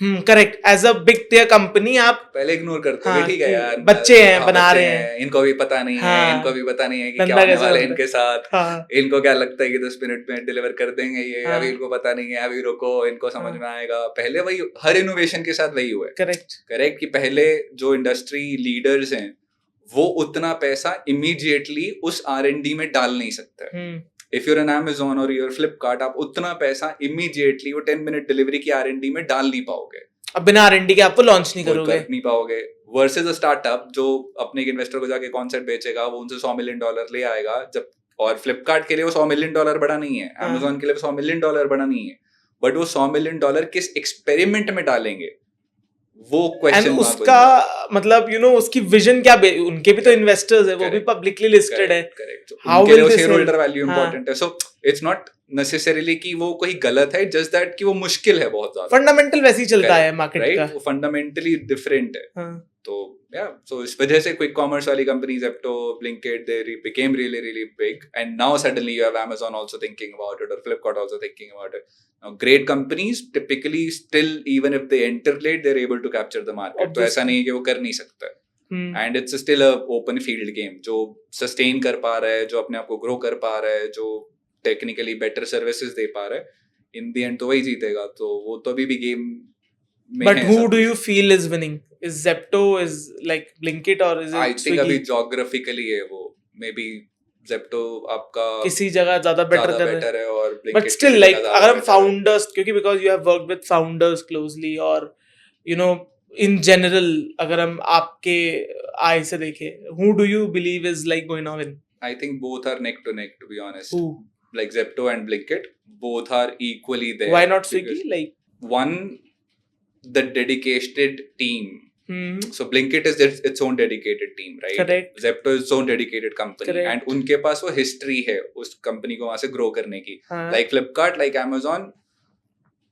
Correct, as a big tier company आप पहले इग्नोर करते हो, ठीक है यार बच्चे हैं, बना रहे हैं, इनको भी पता नहीं है, इनको भी पता नहीं है कि क्या होने वाला है इनके साथ, इनको क्या लगता है कि 10 मिनट में डिलीवर कर देंगे ये, अभी इनको पता नहीं है, अभी रुको, इनको समझ में आएगा। पहले वही हर इनोवेशन के साथ वही हुआ है। करेक्ट कि पहले जो इंडस्ट्री लीडर्स हैं वो उतना पैसा इमीडिएटली उस R&D में डाल नहीं सकते। If you're an Amazon or you're Flipkart, आप उतना पैसा immediately वो 10 मिनट डिलीवरी की R&D में डाल नहीं पाओगे। अब बिना R&D के आपको लॉन्च नहीं करोगे, नहीं पाओगे। वर्सेस अ स्टार्टअप जो अपने इन्वेस्टर को जाके कॉन्सेप्ट बेचेगा, वो उनसे $100 मिलियन ले आएगा। जब और फ्लिपकार्ट के लिए वो $100 मिलियन बड़ा नहीं है, Amazon के लिए $100 मिलियन बड़ा नहीं है, बट वो $100 मिलियन किस एक्सपेरिमेंट में डालेंगे वो क्वेश्चन। उसका मतलब उसकी विजन क्या, उनके भी तो इन्वेस्टर्स है, वो भी पब्लिकली लिस्टेड है। How will share holder value important है। सो इट्स नॉट नेसेसरीली कि वो कोई गलत है, जस्ट दैट कि वो मुश्किल है बहुत ज्यादा। फंडामेंटल वैसे ही चलता है मार्केट का, वो फंडामेंटली डिफरेंट है। तो सो इस वजह से क्विक कॉमर्स वाली company Zepto, Blinkit, they became really big, and now suddenly you have Amazon also thinking about it or Flipkart also thinking about it. Now great companies typically still, even if they enter late, they're able to capture the market. तो ऐसा नहीं है कि वो कर नहीं सकता, and it's still a open field game। जो sustain कर पा रहा है, जो अपने आप को grow कर पा रहा है, जो technically better services दे पा रहा है, in the end तो वही जीतेगा। तो वो तो अभी भी game. But who do you feel is winning? Is Zepto, is like Blinkit, or is it I think अभी geographically है वो, maybe Zepto आपका किसी जगह ज्यादा बेटर है और Blinkit but still like अगर हम founders, क्योंकि because you have worked with founders closely, और in general अगर हम आपके eye से देखें, who do you believe is like going to win? I think both are neck to neck, to be honest. Who? like Zepto and Blinkit, both are equally there. Why not Swiggy? Because Like, one, the dedicated team. So Blinkit is its own dedicated team, right? Correct. Zepto is its own dedicated company. Correct. And उनके पास वो history है उस company को वहाँ से grow करने की. हाँ. Like Flipkart, like Amazon,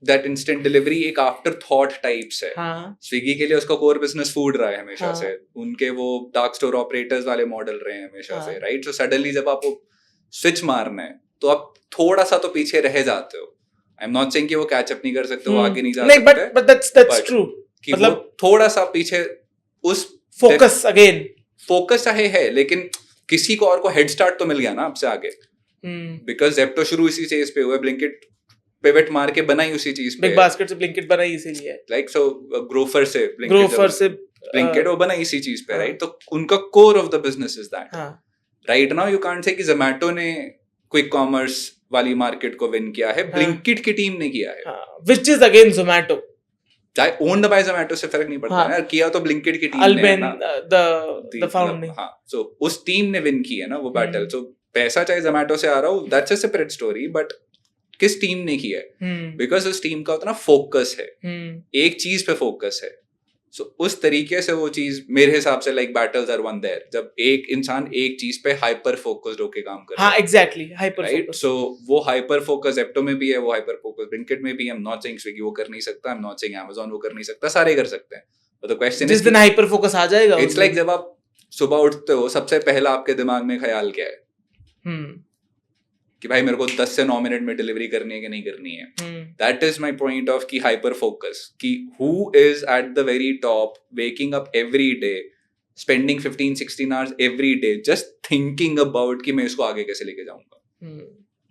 that instant delivery एक afterthought types है. हाँ. Swiggy के लिए उसका core business food रहा है हमेशा हाँ. से. उनके वो dark store operators वाले model रहे हैं हमेशा हाँ. से, right? So suddenly जब आपको switch मारना है, तो आप थोड़ा सा तो पीछे रह जाते हो. I'm not saying कि वो catch up नहीं कर सकते, वो आगे नहीं जा सकते. नहीं, but that's true. कि मतलब थोड़ा सा पीछे उस फोकस अगेन फोकस चाहे है, लेकिन किसी को और को हेड स्टार्ट तो मिल गया ना आपसे आगे. बिकॉज जेप्टो शुरू इसी चीज पे हुआ, ब्लिंकिट पिवट मार के बनाई उसी चीज पे. बिग बास्केट से ब्लिंकिट बनाई इसीलिए, लाइक सो ग्रोफर से ब्लिंकिट वो बनाई इसी चीज पे, राइट? तो उनका core of the business is that. Right now you can't say कि जोमैटो ने क्विक कॉमर्स वाली मार्केट को विन किया है, ब्लिंकिट की टीम ने किया है, which is again Zomato. Owned by Zomato से फर्क नहीं पड़ता ना, किया तो ब्लिंकिट की टीम ने ना, द फाउंडिंग. हाँ, सो उस टीम ने विन की है ना वो बैटल. सो पैसा चाहे जोमैटो से आ रहा हो, that's a separate story, but किस टीम ने किया है? बिकॉज उस टीम का उतना फोकस है, एक चीज पे फोकस है. सो उस तरीके से वो चीज मेरे हिसाब से like battles are won there, जब एक इंसान एक चीज पे हाइपर फोकस्ड होके काम कर रहा है. हाँ, एग्जैक्टली, हाइपर फोकस. सो वो हाइपर फोकस जेप्टो में भी है, वो हाइपर फोकस ब्लिंकिट में भी है. आई एम नॉट सेइंग स्विगी वो कर नहीं सकता, आई एम नॉट सेइंग अमेज़न वो कर नहीं सकता, सारे कर सकते हैं. बट द क्वेश्चन इज जिस दिन हाइपर फोकस आ जाएगा, इट्स लाइक जब आप सुबह उठते हो, सबसे पहला आपके दिमाग में ख्याल क्या है? कि भाई मेरे को 10 से 9 मिनट में डिलीवरी करनी है कि नहीं करनी है. That is my point of की हाइपर फोकस, कि who is at the very top, waking up every day, spending 15-16 hours every day just thinking about कि मैं इसको आगे कैसे लेके जाऊंगा.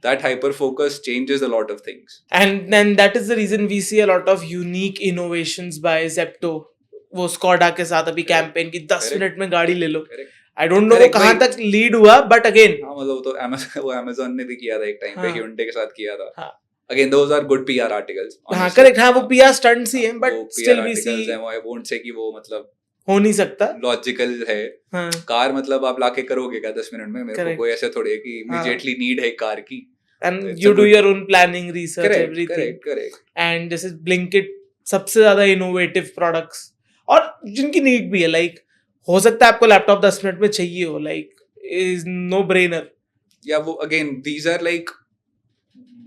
That hyper focus changes a lot of things. And then that is the reason we see a lot of unique innovations by Zepto. वो Skoda के साथ अभी कैंपेन की 10 मिनट में गाड़ी ले लो. I don't know वो कहाँ तक लीड हुआ, but again हाँ, मतलब वो Amazon ने भी किया था एक टाइम पे, Hyundai के साथ किया था. Again, those are good PR articles. हाँ, correct. हाँ, वो PR stunts ही हैं, but still we see. I won't say कि वो मतलब हो नहीं सकता, लॉजिकल है. कार मतलब आप लाके करोगे क्या 10 मिनट में? मेरे को कोई ऐसे थोड़ी है कि इमीडिएटली नीड है कार की. And you do your own planning, research, everything. Correct. And this is Blinkit, सबसे ज्यादा इनोवेटिव प्रोडक्ट्स, और जिनकी नीड भी है. लाइक हो सकता है आपको लैपटॉप 10 मिनट में चाहिए हो, लाइक इज नो ब्रेनर. या वो again these are like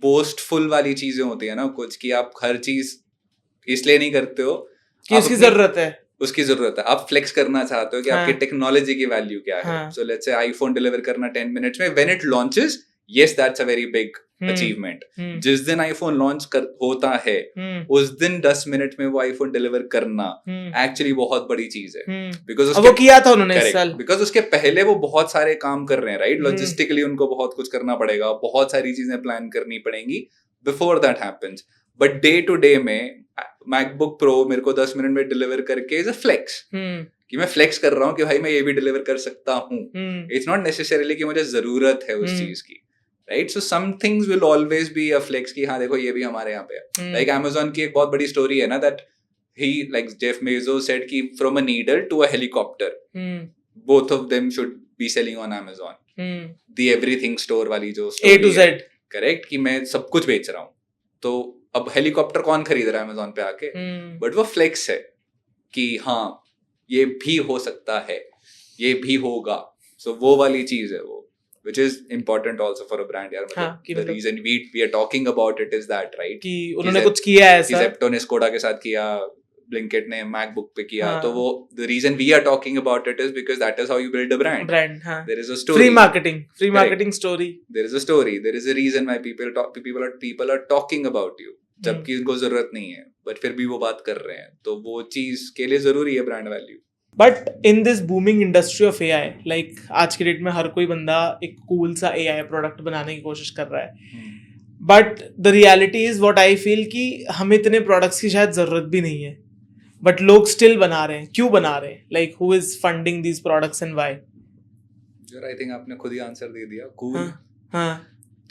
boastful वाली चीजें होती है ना कुछ, कि आप हर चीज इसलिए नहीं करते हो कि उसकी जरूरत है, उसकी जरूरत है. आप फ्लेक्स करना चाहते हो कि आपकी टेक्नोलॉजी की वैल्यू क्या है. So let's say iPhone deliver करना 10 मिनट्स में, when it launches, yes that's a very big achievement. जिस दिन आईफोन लॉन्च होता है, उस दिन 10 मिनट में वो आईफोन डिलीवर करना एक्चुअली बहुत बड़ी चीज है. बिकॉज वो किया था उन्होंने इस साल. बिकॉज उसके पहले वो बहुत सारे काम कर रहे हैं, राइट? लॉजिस्टिकली उनको बहुत कुछ करना पड़ेगा, बहुत सारी चीजें प्लान करनी पड़ेंगी before that happens. But day to day में मैकबुक प्रो मेरे को 10 मिनट में डिलीवर करके इज अ फ्लेक्स, कि मैं फ्लेक्स कर रहा हूँ कि भाई मैं ये भी डिलीवर कर सकता हूँ. इट्स नॉट नेसेसरीली कि मुझे जरूरत है उस चीज की, right? So some things will always be a flex, कि हाँ देखो ये भी हमारे यहाँ पे है. लाइक Amazon की एक बहुत बड़ी स्टोरी है ना, that he like Jeff Bezos said कि from a needle to a helicopter, both of them should be selling on Amazon. The everything store वाली जो A to Z, करेक्ट, कि मैं सब कुछ बेच रहा हूँ. तो अब हेलीकॉप्टर कौन खरीद रहा है Amazon पे आके? बट वो फ्लेक्स है कि हाँ ये भी हो सकता है, ये भी होगा. सो वो वाली चीज है वो, which is important also for a brand यार. मतलब the reason we are talking about it is that, right? कि उन्होंने कुछ किया है ऐसा. Zepto ने Skoda के साथ किया, Blinkit ने MacBook पे किया. तो वो the reason we are talking about it is because that is how you build a brand. हाँ. There is a story. Free marketing story. There is a story. There is a reason why people are talking about you. जबकि उनको जरूरत नहीं है, but फिर भी वो बात कर रहे हैं. तो वो चीज के लिए जरूरी है brand value. But in this booming industry of AI, like आज के डेट में हर कोई बंदा एक कूल सा AI प्रोडक्ट बनाने की कोशिश कर रहा है. But the reality is what I feel कि हमें इतने प्रोडक्ट्स की शायद जरूरत भी नहीं है, बट लोग स्टिल बना रहे हैं. क्यों बना रहे हैं? Like who is funding these products and why? I think आपने खुद ही आंसर दे दिया. कूल. हाँ.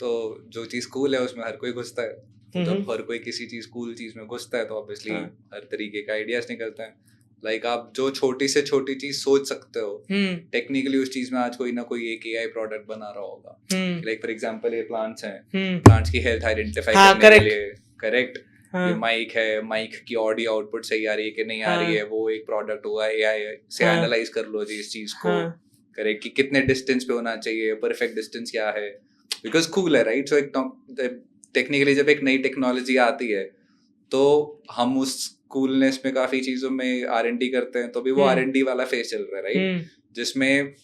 तो जो चीज कूल है उसमें हर कोई घुसता है. जब हर कोई किसी चीज कूल चीज में घुसता है तो ऑब्वियसली हर तरीके का आइडियाज निकलता है. लाइक आप जो छोटी से छोटी चीज सोच सकते हो, टेक्निकली उस चीज में आज कोई ना कोई एक एआई प्रोडक्ट बना रहा होगा. लाइक फॉर एग्जांपल ये प्लांट्स हैं, प्लांट्स की हेल्थ आइडेंटिफाई करने के लिए, करेक्ट, ये माइक है, माइक की ऑडियो आउटपुट सही आ रही है कि नहीं आ रही है, वो एक प्रोडक्ट होगा, एआई से एनालाइज कर लो जी इस चीज को, करेक्ट, कि कितने डिस्टेंस पे होना चाहिए, परफेक्ट डिस्टेंस क्या है, बिकॉज कूल है, राइट. सो एक टेक्निकली जब एक नई टेक्नोलॉजी आती है तो हम उस कूलनेस में काफी चीजों में R&D करते हैं, तो भी वो R&D वाला फेज चल रहा है, राइट, जिसमें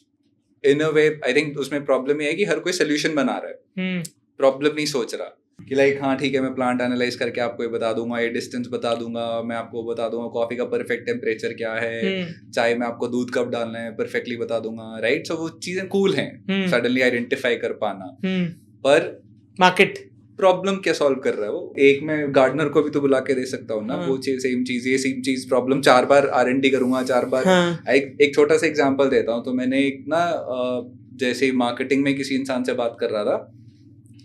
इन अ वे आई थिंक उसमें प्रॉब्लम ये है कि हर कोई सोल्यूशन बना रहा है, प्रॉब्लम नहीं सोच रहा कि लाइक हाँ ठीक है मैं प्लांट एनालाइज करके आपको ये बता दूंगा, ये डिस्टेंस बता दूंगा, मैं आपको बता दूंगा कॉफी का परफेक्ट टेम्परेचर क्या है, चाय में आपको दूध कब डालना है परफेक्टली बता दूंगा, राइट. सो वो चीजें कूल हैं, सडनली आइडेंटिफाई कर पाना, पर मार्केट प्रॉब्लम क्या सॉल्व कर रहा है वो. एक मैं गार्डनर को भी तो बुला के दे सकता हूँ ना, वो चीज सेम चीज, ये सेम चीज, प्रॉब्लम 4 बार R&D करूंगा, 4 बार. एक छोटा सा एग्जांपल देता हूँ. तो मैंने एक ना जैसे मार्केटिंग में किसी इंसान से बात कर रहा था,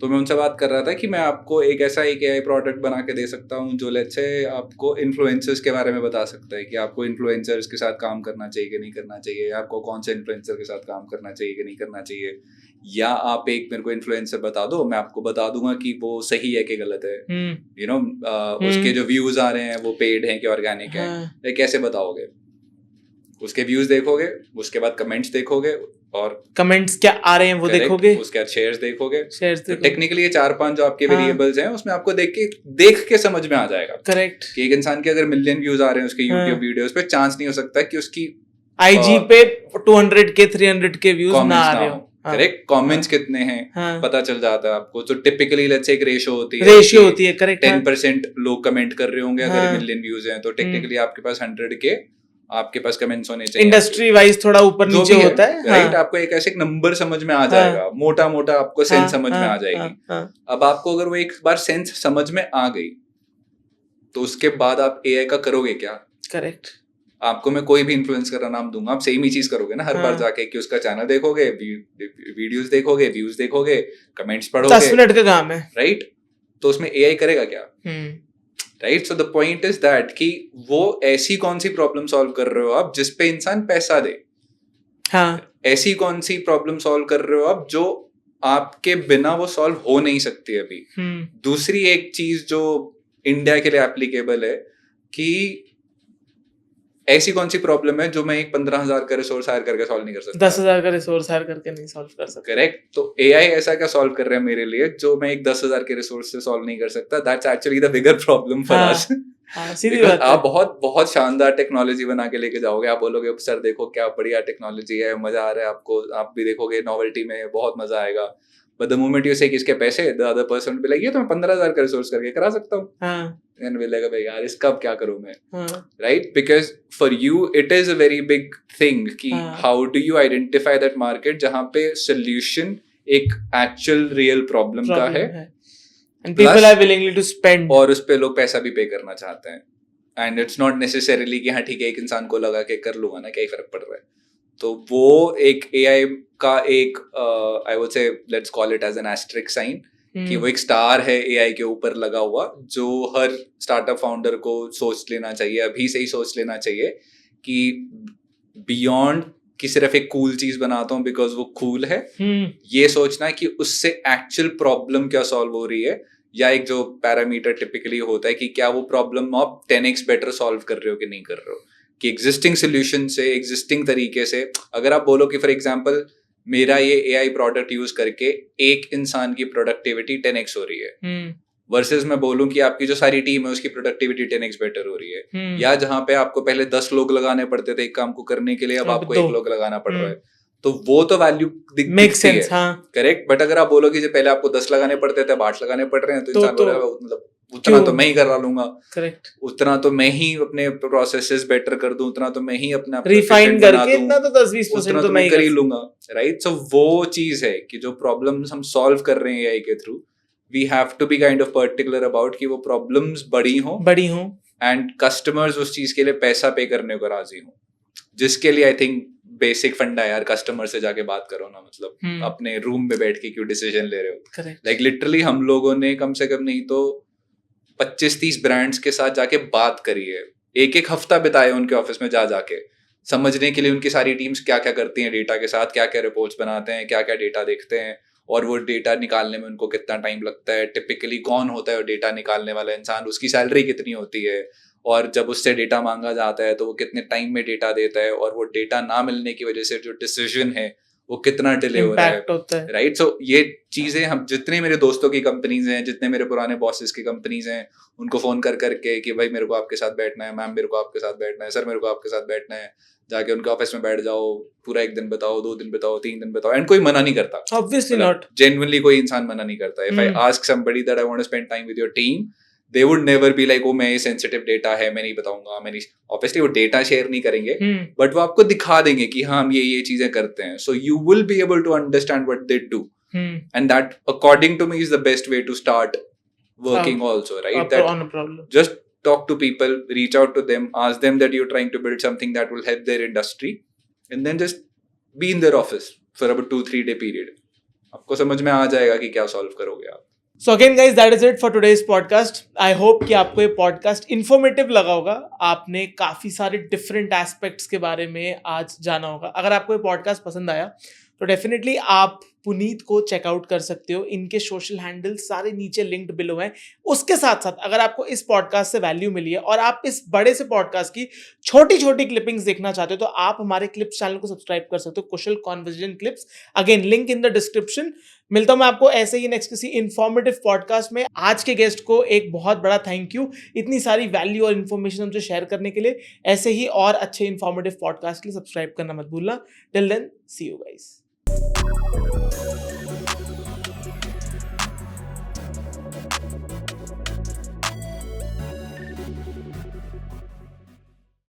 तो मैं उनसे बात कर रहा था कि मैं आपको एक ऐसा एक एआई प्रोडक्ट बना के दे सकता हूँ जो लेट्स से आपको इन्फ्लुएंसर्स के बारे में बता सकता है कि आपको इन्फ्लुएंसर्स के साथ काम करना चाहिए कि नहीं करना चाहिए, आपको कौन से इन्फ्लुएंसर के साथ काम करना चाहिए कि नहीं करना चाहिए, या आप एक मेरे को इन्फ्लुएंसर बता दो, मैं आपको बता दूंगा कि वो सही है कि गलत है, यू नो, उसके जो व्यूज आ रहे हैं वो पेड हैं कि ऑर्गेनिक है, कैसे बताओगे. उसके व्यूज देखोगे, उसके बाद कमेंट्स देखोगे, और कमेंट्स क्या आ रहे हैं वो देखोगे, उसके बाद शेयर्स देखोगे. तो टेक्निकली ये 4-5 जो आपके वेरिएबल्स हैं उसमें आपको देख के समझ में आ जाएगा, करेक्ट, कि एक इंसान के अगर मिलियन व्यूज आ रहे हैं उसके यूट्यूब वीडियोस पे, चांस नहीं हो सकता कि उसकी IG पे 200K 300K व्यूज ना आ रहे हो. करेक्ट, कमेंट्स कितने हैं पता चल जाता है आपको. तो टिपिकली लेट्स से एक रेशियो होती है, करेक्ट, 10% लोग कमेंट कर रहे होंगे अगर मिलियन व्यूज हैं, तो टेक्निकली आपके पास 100K आपके पास कमेंट्स होने चाहिए. इंडस्ट्री वाइज थोड़ा ऊपर नीचे होता है, राइट. आपको एक ऐसे नंबर समझ में आ जाएगा, मोटा मोटा आपको सेंस समझ में आ जाएगी. अब आपको अगर वो एक बार सेंस समझ में आ गई तो उसके बाद आप एआई का करोगे क्या. करेक्ट, आपको मैं कोई भी इन्फ्लुएंसर का नाम दूंगा, आप सेम ही चीज करोगे ना हर बार जाके, कि उसका चैनल देखोगे, वीडियोस देखोगे, व्यूज देखोगे, कमेंट्स पढ़ोगे, 10 मिनट का काम है, राइट. तो उसमें एआई करेगा क्या, right. So the point is that कि वो ऐसी कौन सी प्रॉब्लम सॉल्व कर रहे हो आप जिस पे इंसान पैसा दे, ऐसी कौन सी प्रॉब्लम सॉल्व कर रहे हो आप जो आपके बिना वो सॉल्व हो नहीं सकती अभी. दूसरी एक चीज जो इंडिया के लिए एप्लीकेबल है कि ऐसी कौन सी प्रॉब्लम है जो मैं एक 15,000 का रिसोर्स हायर करके सॉल्व नहीं कर सकता, 10,000 का रिसोर्स हायर करके नहीं सॉल्व कर सकता. करेक्ट. तो एआई ऐसा क्या सॉल्व कर रहा है मेरे लिए जो मैं एक 10,000 के रिसोर्स से सॉल्व नहीं कर सकता. That's actually the bigger problem for us. सीधी बात है. आप बहुत बहुत शानदार टेक्नोलॉजी बना के लेके जाओगे, आप बोलोगे सर देखो क्या बढ़िया टेक्नोलॉजी है, मजा आ रहा है आपको, आप भी देखोगे नॉवेल्टी में बहुत मजा आएगा. But the moment you say कि इसके पैसे, the other person will be like ये तो मैं 15,000 का रिसोर्स करके करा सकता हूँ. And we'll like भाई यार इसका अब क्या करूँ मैं, right? Because for you it is a very big thing कि how do you identify that market जहाँ पे solution एक actual real problem का है, and people are willingly to spend, और उस पे लोग पैसा भी पे करना चाहते हैं. And it's not necessarily कि हाँ ठीक है एक इंसान को लगा के कर लूंगा ना, क्या ही फर्क पड़ रहा है. तो वो एक एआई का एक I would say let's call it as an asterisk sign, कि वो एक स्टार है एआई के ऊपर लगा हुआ जो हर स्टार्टअप फाउंडर को सोच लेना चाहिए, अभी से ही सोच लेना चाहिए कि बियॉन्ड कि सिर्फ एक कूल चीज बनाता हूँ बिकॉज वो कूल है, ये सोचना है कि उससे एक्चुअल प्रॉब्लम क्या सॉल्व हो रही है, या एक जो पैरामीटर टिपिकली होता है कि क्या वो प्रॉब्लम आप 10x बेटर सॉल्व कर रहे हो कि नहीं कर रहे हो, कि एग्जिस्टिंग सोल्यूशन से, एग्जिस्टिंग तरीके से. अगर आप बोलो कि फॉर एग्जांपल मेरा ये एआई प्रोडक्ट यूज करके एक इंसान की प्रोडक्टिविटी 10x हो रही है, वर्सेस मैं बोलूं कि आपकी जो सारी टीम है उसकी प्रोडक्टिविटी 10x बेटर हो रही है, या जहां पे आपको पहले 10 लोग लगाने पड़ते थे एक काम को करने के लिए, अब आपको 1 लोग लगाना पड़ रहा है, तो वो तो वैल्यू दिखती है, करेक्ट. बट अगर आप बोलो कि जो पहले आपको 10 लगाने पड़ते थे अब 8 लगाने पड़ रहे हैं, तो इंसान बोलेगा मतलब उतना तो मैं ही करा लूंगा, करेक्ट, उतना तो मैं ही अपने प्रोसेसेस बेटर कर दूं, उतना तो मैं ही अपना रिफाइन करके इतना तो 10-20% तो मैं ही कर ही लूंगा, राइट. सो वो चीज है कि जो प्रॉब्लम्स हम सॉल्व कर रहे हैं एआई के through, we have to be kind of particular about कि वो प्रॉब्लम्स बड़ी हो एंड कस्टमर्स उस चीज के लिए पैसा पे करने को राजी हो, जिसके लिए आई थिंक बेसिक फंडा है यार, कस्टमर से जाके बात करो ना, मतलब अपने रूम में बैठ के क्यों डिसीजन ले रहे हो. लाइक लिटरली हम लोगों ने कम से कम नहीं तो 25-30 ब्रांड्स के साथ जाके बात करी है एक हफ्ता बिताए उनके ऑफिस में जा जाके, समझने के लिए उनकी सारी टीम्स क्या क्या करती हैं डेटा के साथ, क्या क्या रिपोर्ट्स बनाते हैं, क्या क्या डेटा देखते हैं, और वो डेटा निकालने में उनको कितना टाइम लगता है, टिपिकली कौन होता है वो डेटा निकालने वाला इंसान, उसकी सैलरी कितनी होती है, और जब उससे डेटा मांगा जाता है तो वो कितने टाइम में डेटा देता है, और वो डेटा ना मिलने की वजह से जो डिसीजन है वो कितना डिले हो रहा है, राइट। सो ये चीजें हम, जितने मेरे दोस्तों की कंपनीज हैं, जितने मेरे पुराने बॉसेस की कंपनीज हैं, उनको फोन कर करके कि भाई मेरे को आपके साथ बैठना है, मैम मेरे को आपके साथ बैठना है, सर मेरे को आपके साथ बैठना है, जाके उनके ऑफिस में बैठ जाओ, पूरा 1 दिन बताओ, 2 दिन बताओ, 3 दिन बताओ, एंड कोई मना नहीं करता, ऑब्वियसली नॉट, जेन्युइनली कोई इंसान मना नहीं करता। If I ask somebody that I want to spend time with your team, they would never be like, oh मैं ये sensitive data है मैं नहीं बताऊंगा, मैं नहीं, obviously वो data share नहीं करेंगे, but वो आपको दिखा देंगे कि हाँ हम ये चीजें करते हैं, so you will be able to understand what they do, and that according to me is the best way to start working also, right? That on a problem. Just talk to people, reach out to them, ask them that you're trying to build something that will help their industry, and then just be in their office for about 2-3 day period. आपको समझ में आ जाएगा कि क्या solve करोगे आप। So again guys, that is it for today's podcast. I hope कि आपको ये podcast informative लगा होगा, आपने काफ़ी सारे different aspects के बारे में आज जाना होगा। अगर आपको ये podcast पसंद आया तो डेफिनेटली आप पुनीत को चेकआउट कर सकते हो, इनके सोशल हैंडल सारे नीचे लिंक्ड बिलो हैं। उसके साथ साथ अगर आपको इस पॉडकास्ट से वैल्यू मिली है और आप इस बड़े से पॉडकास्ट की छोटी छोटी क्लिपिंग्स देखना चाहते हो तो आप हमारे क्लिप्स चैनल को सब्सक्राइब कर सकते हो, Kushal conversation clips, again link in the description. मिलता हूं मैं आपको ऐसे ही नेक्स्ट किसी इंफॉर्मेटिव पॉडकास्ट में। आज के गेस्ट को एक बहुत बड़ा थैंक यू, इतनी सारी वैल्यू और इन्फॉर्मेशन हमसे शेयर करने के लिए। ऐसे ही और अच्छे इंफॉर्मेटिव पॉडकास्ट के लिए सब्सक्राइब करना मत भूलना। Till then, see you guys.